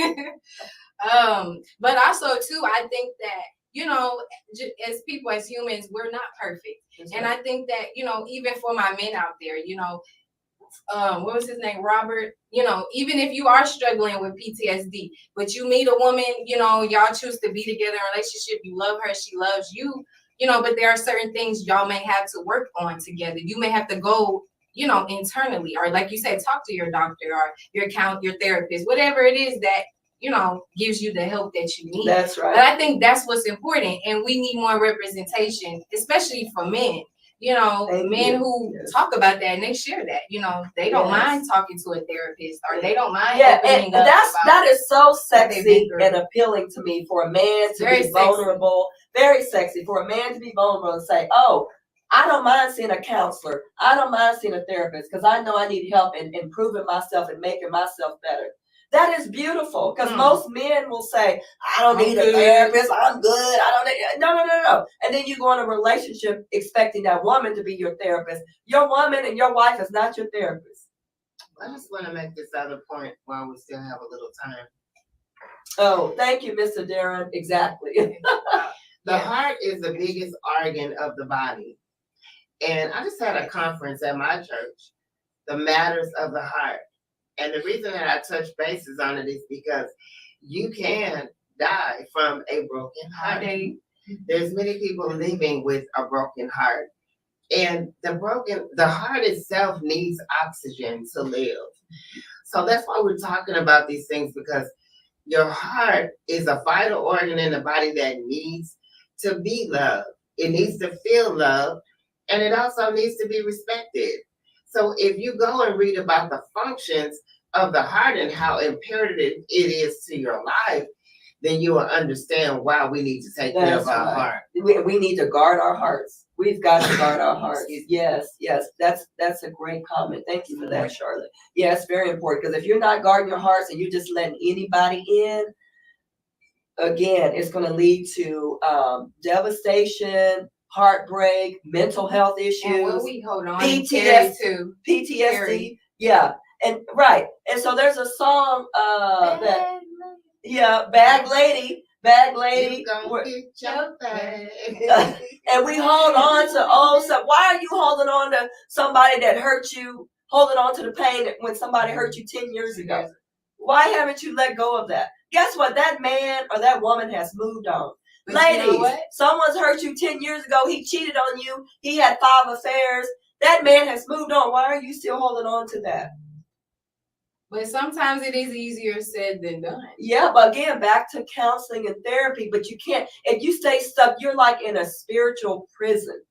But also too, I think that, you know, as people, as humans, we're not perfect. And I think that, you know, even for my men out there, you know, what was his name? Robert, you know, even if you are struggling with PTSD, but you meet a woman, you know, y'all choose to be together in a relationship, you love her, she loves you, you know, but there are certain things y'all may have to work on together. You may have to go, you know, internally, or like you said, talk to your doctor or your therapist, whatever it is that, you know, gives you the help that you need. That's right. But I think that's what's important. And we need more representation, especially for men. You know, men who talk about that and they share that, you know, they don't mind talking to a therapist or they don't mind opening up. That is so sexy and appealing to me for a man to be vulnerable. Very sexy for a man to be vulnerable and say, oh, I don't mind seeing a counselor. I don't mind seeing a therapist because I know I need help in improving myself and making myself better. That is beautiful because most men will say, I don't need a therapist. I'm good. I don't need, no. And then you go in a relationship expecting that woman to be your therapist. Your woman and your wife is not your therapist. I just want to make this other point while we still have a little time. Oh, thank you, Mr. Darren. Exactly. The heart is the biggest organ of the body. And I just had a conference at my church, the matters of the heart. And the reason that I touch bases on it is because you can die from a broken heart. There's many people living with a broken heart. And the heart itself needs oxygen to live. So that's why we're talking about these things, because your heart is a vital organ in the body that needs to be loved. It needs to feel love, and it also needs to be respected. So if you go and read about the functions of the heart and how imperative it is to your life, then you will understand why we need to take care of our heart. We need to guard our hearts. We've got to guard our hearts. Yes. That's a great comment. Thank you for that, Charlotte. Yeah, it's very important because if you're not guarding your hearts and you're just letting anybody in, again, it's going to lead to devastation, heartbreak, mental health issues, and what we hold on PTSD. Yeah, and right. And so there's a song Bag Lady. You gonna get your bag. And we hold on to why are you holding on to somebody that hurt you, holding on to the pain when somebody hurt you 10 years ago? Why haven't you let go of that? Guess what? That man or that woman has moved on. But ladies, you know someone's hurt you 10 years ago. He cheated on you. He had 5 affairs. That man has moved on. Why are you still holding on to that? But sometimes it is easier said than done. Yeah, but again, back to counseling and therapy. But you can't, if you stay stuck, you're like in a spiritual prison.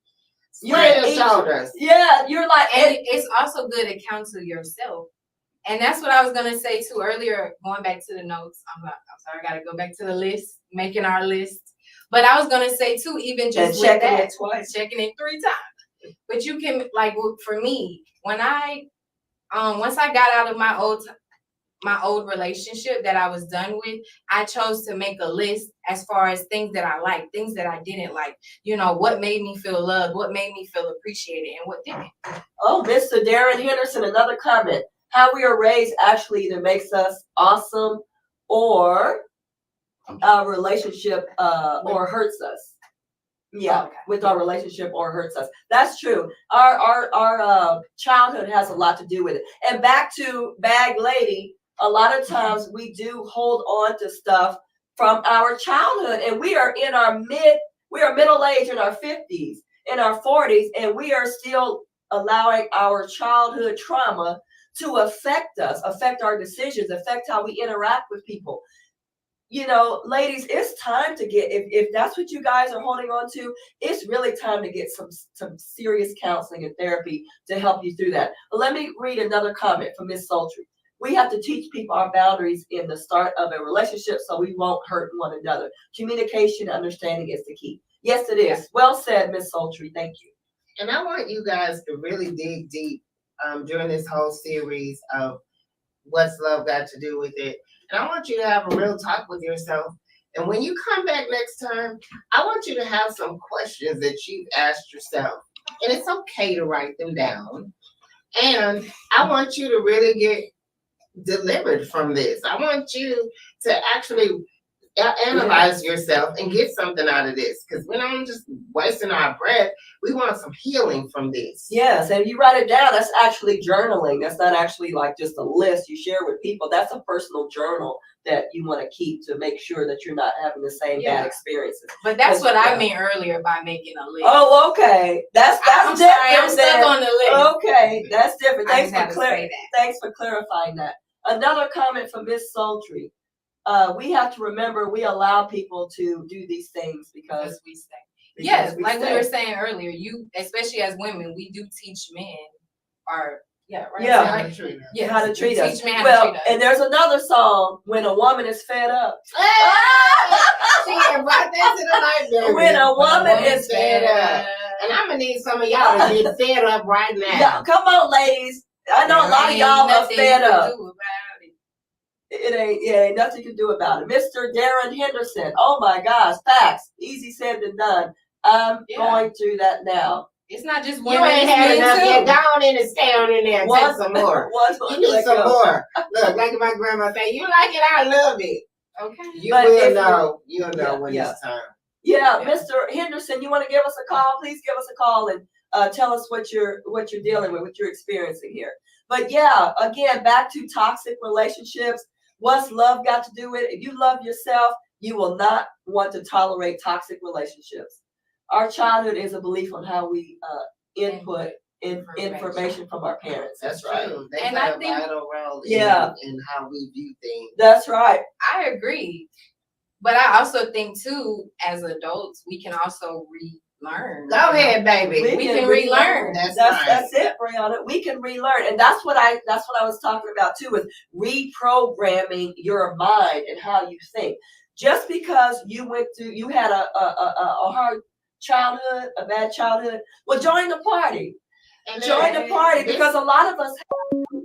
Spread your shoulders. Yeah, you're like, And it's also good to counsel yourself. And that's what I was gonna say too earlier, going back to the notes. I'm sorry, I gotta go back to the list, making our list. But I was gonna say too, even just with checking that, it twice. checking it 3 times. But you can, like, for me, when I once I got out of my old relationship that I was done with, I chose to make a list as far as things that I liked, things that I didn't like. You know, what made me feel loved, what made me feel appreciated, and what didn't. Oh, Mr. Darren Henderson, another comment. How we are raised actually either makes us awesome or our relationship or hurts us. Yeah, Okay. with our relationship or hurts us. That's true. Our childhood has a lot to do with it. And back to Bag Lady, a lot of times we do hold on to stuff from our childhood, and we are middle age in our 50s, in our 40s, and we are still allowing our childhood trauma to affect us, affect our decisions, affect how we interact with people. You know, ladies, it's time to get, if that's what you guys are holding on to, it's really time to get some serious counseling and therapy to help you through that. But let me read another comment from Miss Sultry. We have to teach people our boundaries in the start of a relationship so we won't hurt one another. Communication and understanding is the key. Yes, it is. Well said, Miss Sultry. Thank you. And I want you guys to really dig deep during this whole series of what's love got to do with it. And I want you to have a real talk with yourself. And when you come back next time, I want you to have some questions that you've asked yourself. And it's okay to write them down. And I want you to really get delivered from this. I want you to actually analyze yourself and get something out of this, because we're not just wasting our breath. We want some healing from this. Yes, and you write it down. That's actually journaling. That's not actually like just a list you share with people. That's a personal journal that you want to keep to make sure that you're not having the same bad experiences. But that's what I meant earlier by making a list. Oh, okay. That's I'm different. sorry, I'm stuck on the list. Okay, that's different. I just had to say that. Thanks for clarifying that. Another comment from Miss Sultry. We have to remember we allow people to do these things because we stay. Yes, like we were saying earlier, you, especially as women, we do teach men how to treat us. Yeah, how to treat us. Teach men how to treat us. And there's another song, When a Woman is Fed Up. She brought that to the light, baby. When a woman is fed up. And I'm gonna need some of y'all to get fed up right now. Yeah, come on, ladies. I know a lot of y'all are fed up. It ain't nothing you can do about it. Mr. Darren Henderson. Oh my gosh, facts. Easy said than done. I'm going through that now. It's not just women. You ain't had enough yet. Go on in and stay on in there and take some more. You need some more. Look, like my grandma say, you like it, I love it. Okay. You'll know when it's time. Yeah, Mr. Henderson, you want to give us a call? Please give us a call and tell us what you're dealing with, what you're experiencing here. But yeah, again, back to toxic relationships. What's love got to do with it? If you love yourself, you will not want to tolerate toxic relationships. Our childhood is a belief on how we input information from our parents. That's right. They and play I a think, vital role in how we view things. That's right. I agree. But I also think too, as adults, we can also relearn. Go ahead, baby. We can relearn. That's it, Brianna. We can relearn. And that's what I was talking about too, with reprogramming your mind and how you think. Just because you had a hard childhood, a bad childhood, well, join the party. Join the party, because a lot of us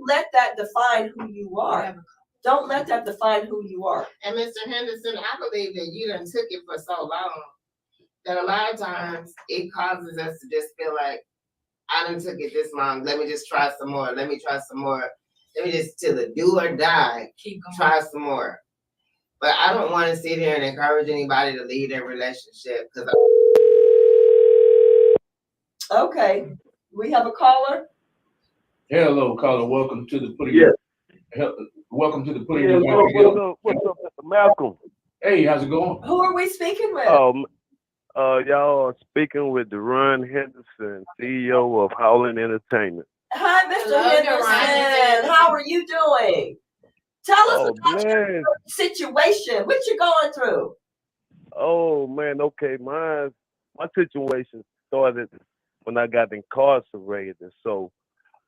let that define who you are. Don't let that define who you are. And Mr. Henderson, I believe that you done took it for so long that a lot of times it causes us to just feel like, I done took it this long. Let me just try some more. Let me try some more. Let me just, till the do or die, try some more. But I don't want to sit here and encourage anybody to leave their relationship. Okay. We have a caller? Hello, caller. Welcome to the putting. Welcome to the putting. What's up, Mr. Malcolm? Hey, how's it going? Who are we speaking with? Y'all are speaking with Deron Henderson, CEO of Howland Entertainment. Hi, Mr. Henderson. How are you doing? Tell us about your situation. What you going through? Oh man, okay. My situation started when I got incarcerated. So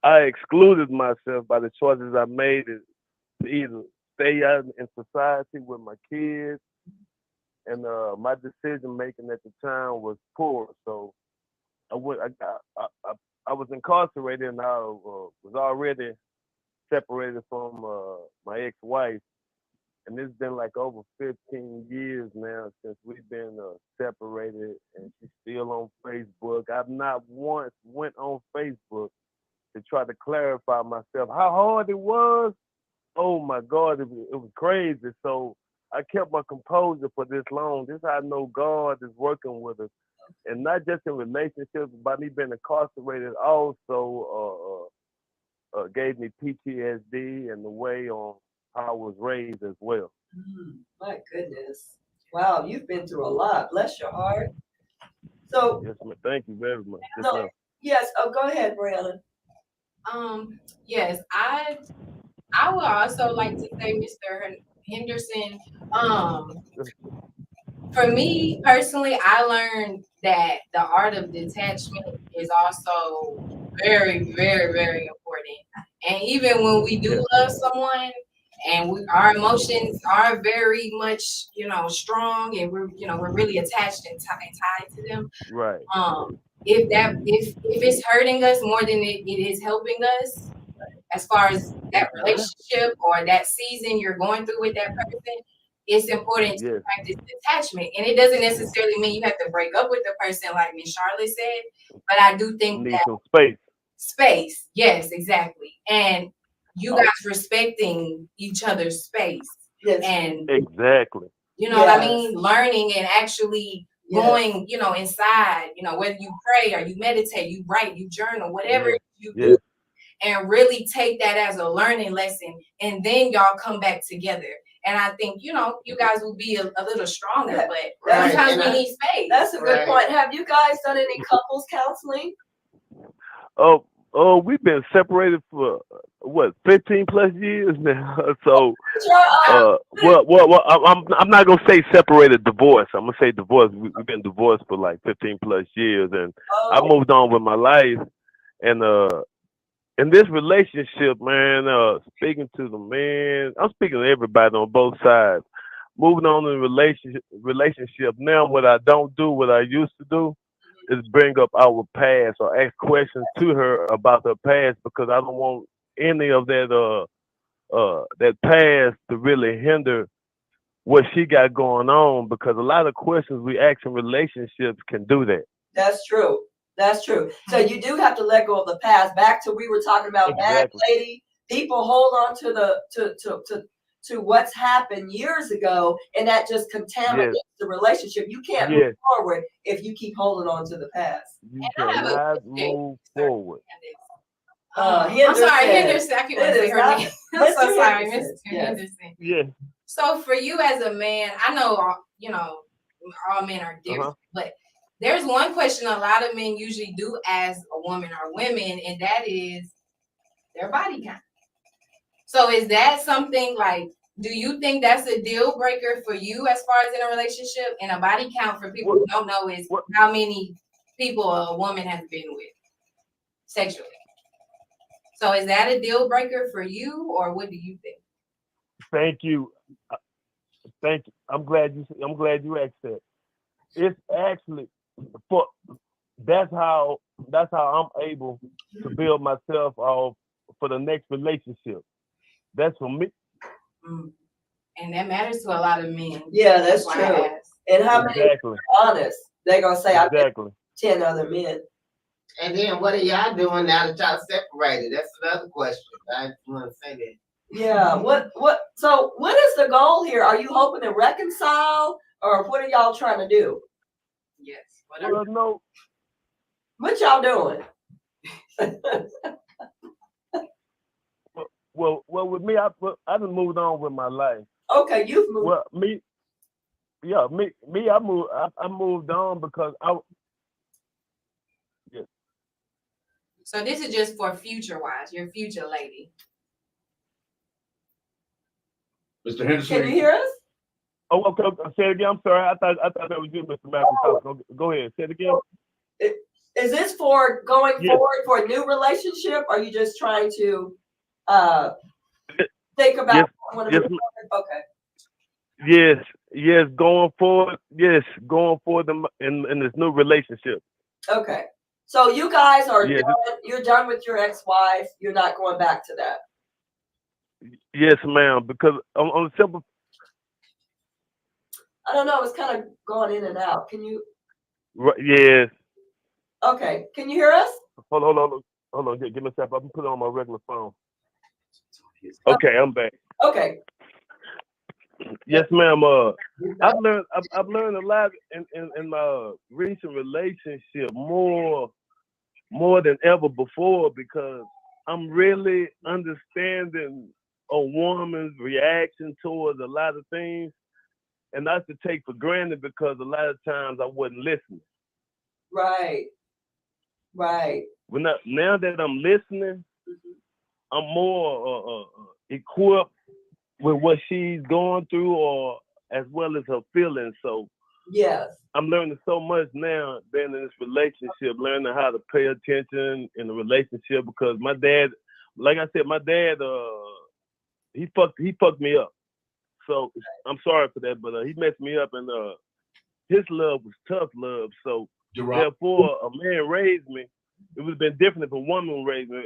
I excluded myself by the choices I made to either stay out in society with my kids, and my decision making at the time was poor. So I went. I was incarcerated, and I was already separated from my ex-wife, and it's been like over 15 years now since we've been separated, and she's still on Facebook. I've not once went on Facebook to try to clarify myself how hard it was. Oh my God, it was crazy. So I kept my composure for this long. This is how I know God is working with us, and not just in relationships, but me being incarcerated also gave me PTSD and the way on how I was raised as well. My goodness. Wow, you've been through a lot. Bless your heart. So, Yes, ma'am. Thank you very much. Yes, no, ma'am. yes. Oh, go ahead, Brianna. Yes, I would also like to say, Mr. Henderson, for me personally, I learned that the art of detachment is also very, very, very important. And even when we do Yes. love someone and our emotions are very much, strong, and we're really attached and tied to them. Right. If it's hurting us more than it is helping us, as far as that relationship or that season you're going through with that person, it's important to Yes. practice detachment. And it doesn't necessarily mean you have to break up with the person, like Miss Charlotte said, but I do think Need that some space. space, yes, exactly. And you guys respecting each other's space. Yes. And Exactly. you know what I mean? Learning and actually going, inside, whether you pray or you meditate, you write, you journal, whatever you do, and really take that as a learning lesson, and then y'all come back together. And I think, you guys will be a little stronger, but sometimes we need space. That's a good point. Have you guys done any couples counseling? Oh, we've been separated for what, 15 plus years now. So, I'm not gonna say separated, divorce. I'm gonna say divorce. We've been divorced for like 15 plus years, and I moved on with my life. And in this relationship, man, speaking to the man, I'm speaking to everybody on both sides. Moving on in relationship now, what I don't do, what I used to do, is bring up our past or ask questions to her about her past, because I don't want any of that past to really hinder what she got going on, because a lot of questions we ask in relationships can do that. That's true. That's true. So you do have to let go of the past. Back to we were talking about bad lady. People hold on to to what's happened years ago, and that just contaminates the relationship. You can't move forward if you keep holding on to the past. You cannot move forward. I'm sorry, Henderson. I can't say her name. I'm so sorry, Mr. Henderson. Yeah. So for you as a man, I know, all men are different, but there's one question a lot of men usually do ask a woman or women, and that is their body count. So is that something like, do you think that's a deal breaker for you as far as in a relationship? And a body count, for people who don't know, is how many people a woman has been with sexually. So is that a deal breaker for you, or what do you think? Thank you. I'm glad you asked that. It's actually that's how I'm able to build myself off for the next relationship. That's for me. And that matters to a lot of men. Yeah, that's true. And how many are honest? They're gonna say, I've been 10 other men. And then what are y'all doing now that y'all separated? That's another question. I just want to say that. Yeah. So what is the goal here? Are you hoping to reconcile, or what are y'all trying to do? Yes. No. What y'all doing? Well, with me, I done moved on with my life. Okay, you've moved. Well, me, I moved on because Yes. So this is just for future-wise, your future lady. Mr. Henderson, can you hear us? Oh, okay. Say it again. I'm sorry. I thought that was you, Mr. Matthews. Go ahead. Say it again. Is this for going Yes. forward for a new relationship? Or are you just trying to think about Yes, one of yes, okay. yes, going forward, in this new relationship. Okay. So you guys are Yes, done, you're done with your ex-wife. You're not going back to that. yes, ma'am. Because on a simple, I don't know. It's kind of going in and out. Can you? yes. Okay. Can you hear us? Hold on. Give me a second. I can put it on my regular phone. Okay, I'm back. Okay. Yes, ma'am. I've learned a lot in my recent relationship, more than ever before, because I'm really understanding a woman's reaction towards a lot of things, and not to take for granted, because a lot of times I wasn't listening. Right. Right. Now that I'm listening, I'm more equipped with what she's going through, or as well as her feelings. So yes, I'm learning so much now, being in this relationship, learning how to pay attention in the relationship, because my dad, like I said, he fucked me up. So I'm sorry for that, but he messed me up, and his love was tough love. So therefore, a man raised me. It would have been different if a woman raised me.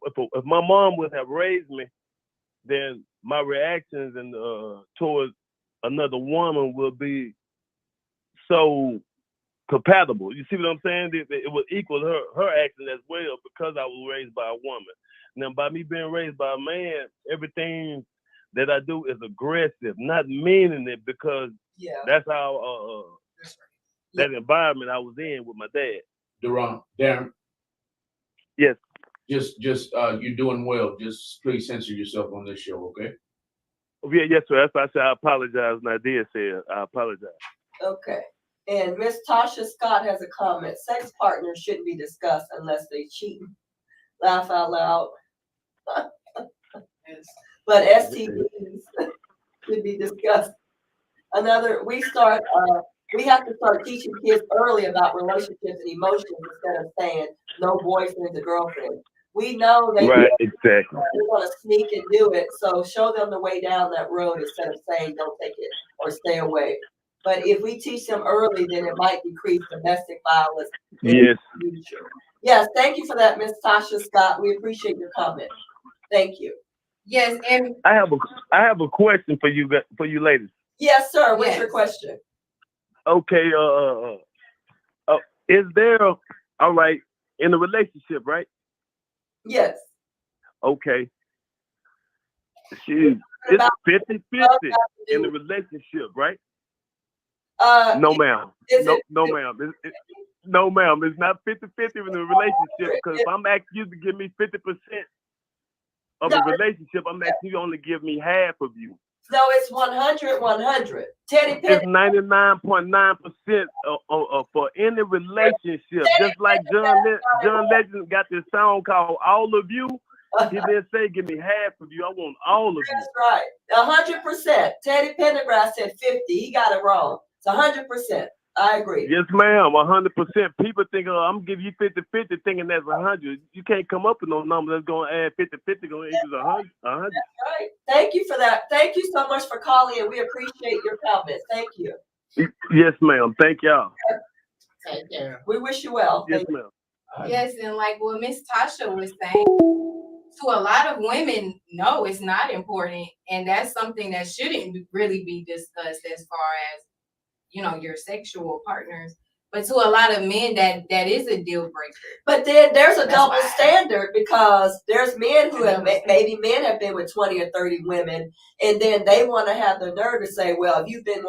If my mom would have raised me, then my reactions and towards another woman will be so compatible. You see what I'm saying? It would equal her action as well, because I was raised by a woman. Now, by me being raised by a man, everything that I do is aggressive, not meaning it, because that's how that environment I was in with my dad. Darren. Yes. Just you're doing well. Just please censor yourself on this show, okay? Yeah, yes, sir. That's why I said I apologize, and I did say it. I apologize. Okay. And Miss Tasha Scott has a comment. Sex partners shouldn't be discussed unless they cheat. Laugh out loud. But STDs should be discussed. We have to start teaching kids early about relationships and emotions instead of saying no boyfriend to girlfriend. We know they exactly. want to sneak and do it, so show them the way down that road instead of saying don't take it or stay away. But if we teach them early, then it might decrease domestic violence in the future. Yes, thank you for that, Miss Tasha Scott. We appreciate your comment. Thank you. Yes, and I have a question for you ladies. Yes, sir. What's your question? Okay. Is there all right in a relationship, right? Yes. Okay. It's 50-50 in the relationship, right? No, ma'am. No, ma'am. No, ma'am. It's not 50-50 in the relationship, because if I'm asking you to give me 50% of a relationship, I'm asking you to only give me half of you. No, it's 100-100. Teddy Penny. It's 99.9% for any relationship. Just like John Legend got this song called "All of You." He didn't say give me half of you. I want all of you. That's right. 100%. Teddy Pendergrass said 50. He got it wrong. It's 100%. I agree. Yes, ma'am. 100%. People think, I'm gonna give you 50-50, thinking that's 100. You can't come up with no number that's gonna add 50-50, gonna equal 100. That's right. Thank you for that. Thank you so much for calling, and we appreciate your comments. Thank you. Yes, ma'am. Thank y'all. Take care. We wish you well. Yes, ma'am. Yes, and like what Miss Tasha was saying, to a lot of women, no, it's not important, and that's something that shouldn't really be discussed as far as, your sexual partners. But to a lot of men, that is a deal breaker. But then there's a double standard, because there's men who have maybe men have been with 20 or 30 women, and then they want to have the nerve to say, well, if you've been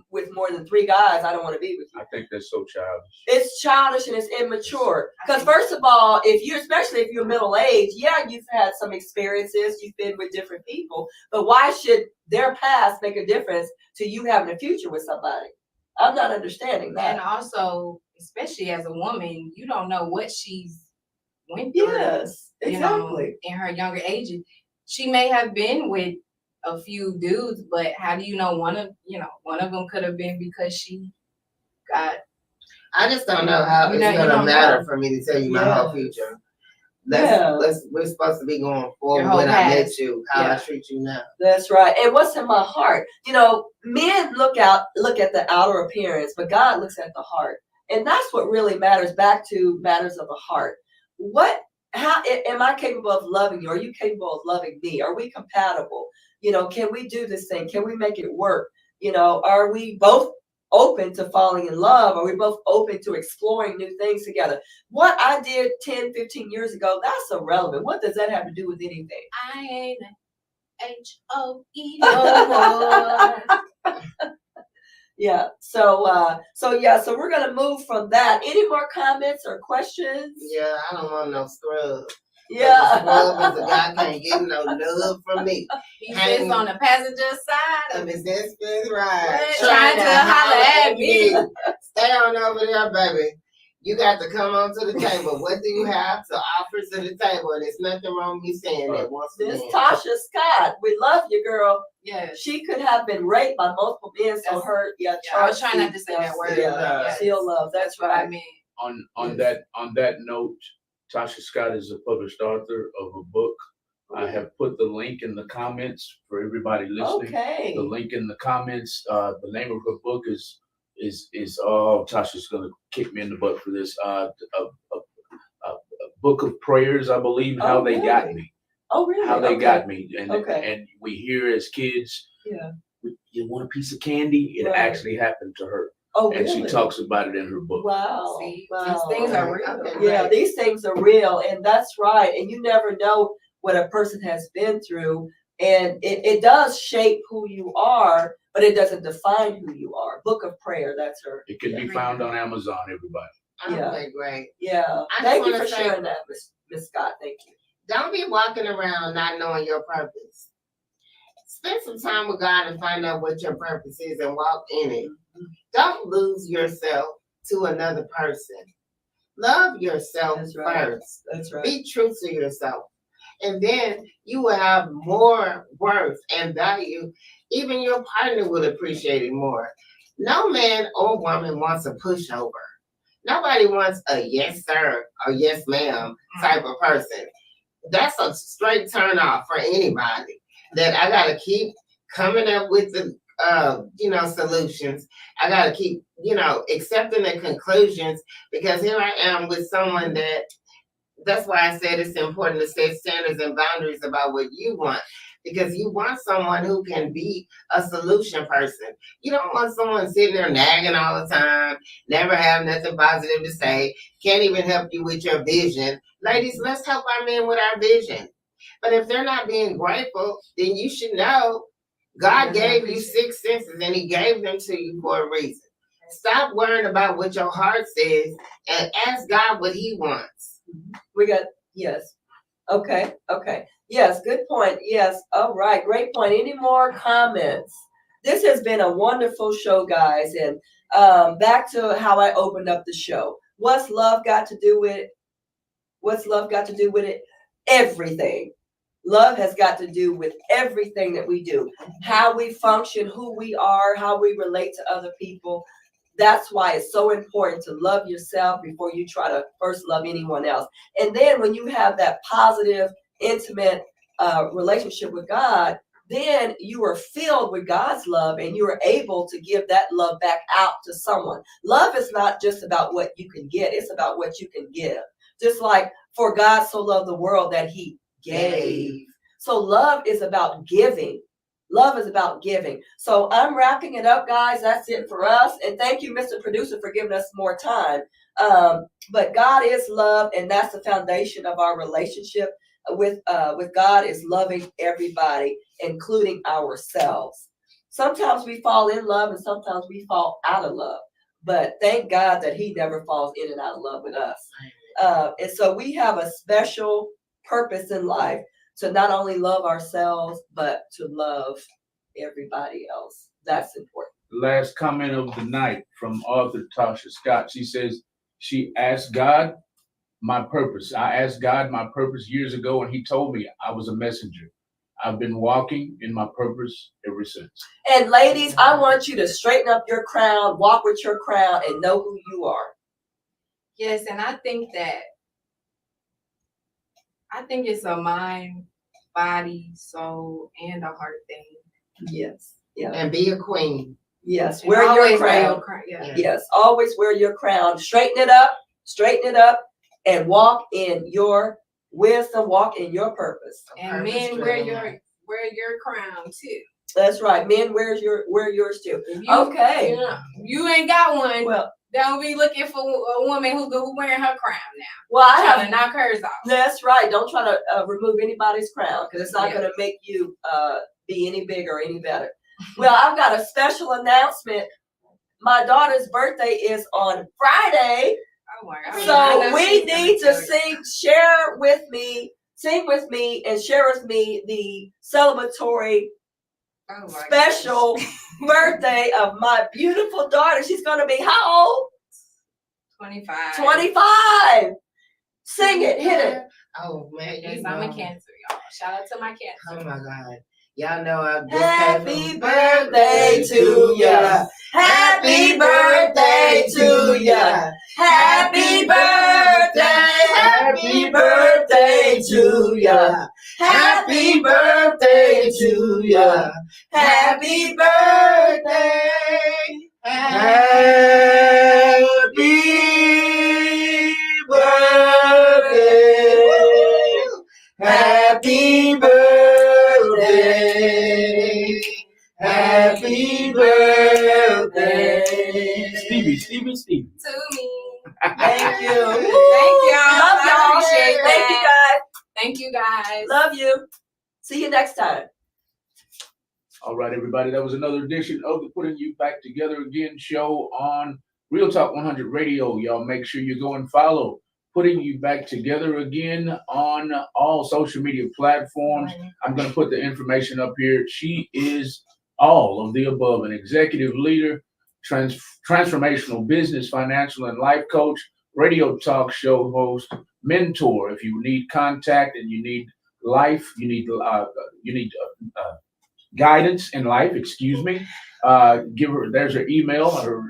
with more than 3 guys, I don't want to be with you. I think that's so childish. It's childish and it's immature. Because first of all, especially if you're middle aged, you've had some experiences, you've been with different people, but why should their past make a difference to you having a future with somebody? I'm not understanding that. And also, especially as a woman, you don't know what she's went through. Yes, exactly. In her younger ages, she may have been with a few dudes, but how do you know one of them could have been because she got? I just don't know how You it's know- you gonna don't matter know. for me to tell you my whole Yes. future. Yeah. We're supposed to be going forward Your whole when I met past. you, how I Yeah. treat you now. That's right. And what's in my heart? You know, men look at the outer appearance, but God looks at the heart. And that's what really matters, back to matters of the heart. How am I capable of loving you? Are you capable of loving me? Are we compatible? You know, can we do this thing? Can we make it work? You know, are we both open to falling in love? Are we both open to exploring new things together? What I did 10, 15 years ago, that's irrelevant. What does that have to do with anything? I ain't HOE no more. Yeah. So we're gonna move from that. Any more comments or questions? Yeah, I don't want no scrub. Yeah. Scrub is a guy can't get no love from me. He sits on the passenger side Of of his his expense ride. What? Trying to holler at me. Stay on over there, baby. You got to come onto the table. What do you have to offer to the table? And there's nothing wrong with me saying that once This again. Tasha Scott, we love you, girl. Yes. She could have been raped by multiple men, so That's- her Yeah, I was trying not to say that word. Yeah, Yes. seal love. That's what I right. mean. On Yes. that note, Tasha Scott is a published author of a book. I have put the link in the comments for everybody listening. Okay. The link in the comments. The name of her book is oh, Tasha's gonna kick me in the butt for this. A book of prayers, I believe. How they really? got me. Oh, really? How they Okay. got me. And Okay. and we hear as kids, Yeah. you want a piece of candy? It Right. actually happened to her, Oh, and really? she talks about it in her book. Wow. See, Wow. these things are real. Okay. Yeah, these things are real, and that's right. And you never know what a person has been through, and it does shape who you are, but it doesn't define who you are. Book of Prayer, that's her. It can be found on Amazon, everybody. Yeah. Okay, great. Yeah. I Thank just you for wanna say- sharing that, Miss Scott. Thank you. Don't be walking around not knowing your purpose. Spend some time with God and find out what your purpose is and walk in it. Don't lose yourself to another person. Love yourself That's right. first. That's right. Be true to yourself. And then you will have more worth and value. Even your partner will appreciate it more. No man or woman wants a pushover. Nobody wants a yes sir or yes ma'am type of person. That's a straight turn off for anybody. That I gotta keep coming up with the solutions. I gotta keep, accepting the conclusions, because here I am with someone that's why I said it's important to set standards and boundaries about what you want. Because you want someone who can be a solution person. You don't want someone sitting there nagging all the time, never have nothing positive to say, can't even help you with your vision. Ladies, let's help our men with our vision. But if they're not being grateful, then you should know God gave you 6 senses and he gave them to you for a reason. Stop worrying about what your heart says and ask God what he wants. We got, yes. Okay. Yes, good point. Yes. All right. Great point. Any more comments? This has been a wonderful show, guys. And back to how I opened up the show. What's love got to do with it? What's love got to do with it? Everything. Love has got to do with everything that we do. How we function, who we are, how we relate to other people. That's why it's so important to love yourself before you try to first love anyone else. And then when you have that positive, intimate relationship with God, then you are filled with God's love and you are able to give that love back out to someone. Love is not just about what you can get, it's about what you can give. Just like, for God so loved the world that he gave. So love is about giving. Love is about giving. So I'm wrapping it up, guys. That's it for us. And thank you, Mr. Producer, for giving us more time. But God is love, and that's the foundation of our relationship with God, is loving everybody, including ourselves. Sometimes we fall in love and sometimes we fall out of love. But thank God that he never falls in and out of love with us. And so we have a special purpose in life to not only love ourselves, but to love everybody else. That's important. Last comment of the night from author Tasha Scott. She says she asked God my purpose. I asked God my purpose years ago, and he told me I was a messenger. I've been walking in my purpose ever since. And ladies, I want you to straighten up your crown, walk with your crown, and know who you are. Yes, and I think it's a mind, body, soul, and a heart thing. Yes. Yeah. And be a queen. Yes. And Wear your always wear crown. your crown. Yeah. Yes. Always wear your crown. Straighten it up, and walk in your wisdom, walk in your purpose. And men wear your crown too. That's right. Men, wear yours too. If you, Okay. You know, you ain't got one. Well, don't be looking for a woman who wearing her crown now. well, I Trying have. to knock hers off. That's right. Don't try to remove anybody's crown because it's not Yeah. going to make you be any bigger or any better. Well, I've got a special announcement. My daughter's birthday is on Friday. Oh my God. So we need to sing with me, and share with me the celebratory Oh my special birthday of my beautiful daughter. She's going to be how old? 25. 25. Sing it, hit it. Oh man, Yes, you I'm a know. Cancer, y'all. Shout out to my Cancer. Oh my God. Y'all know I'm just Happy birthday to ya. Happy birthday to ya. Happy birthday. Happy birthday to ya. Happy birthday to ya. Happy birthday. Happy birthday. Happy birthday. Happy birthday. Stevie. To me. Thank you. Thank y'all. Love I y'all. appreciate Thank you guys. Thank you guys. Love you. See you next time. All right, everybody. That was another edition of the Putting You Back Together Again show on Real Talk 100 Radio. Y'all make sure you go and follow Putting You Back Together Again on all social media platforms. I'm going to put the information up here. She is all of the above, an executive leader, transformational business, financial, and life coach, radio talk show host, mentor. If you need contact and you need life, you need guidance in life, excuse me. Give her, there's her email, her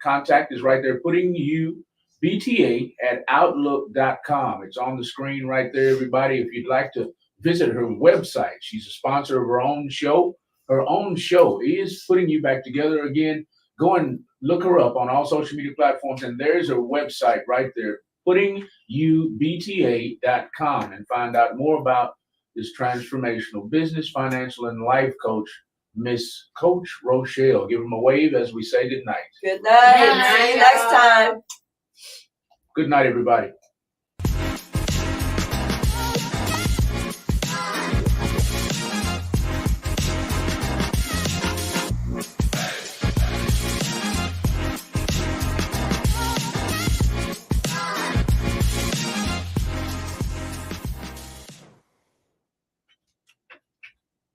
contact is right there, puttingyouBTA@outlook.com. It's on the screen right there, everybody. If you'd like to visit her website, she's a sponsor of her own show. Her own show is Putting You Back Together Again. Go and look her up on all social media platforms, and there's her website right there, puttingyouBTA.com, and find out more about this transformational business, financial, and life coach, Miss Coach Rochelle. Give them a wave as we say good night. Good night. Good night, See you next y'all. time. Good night, everybody.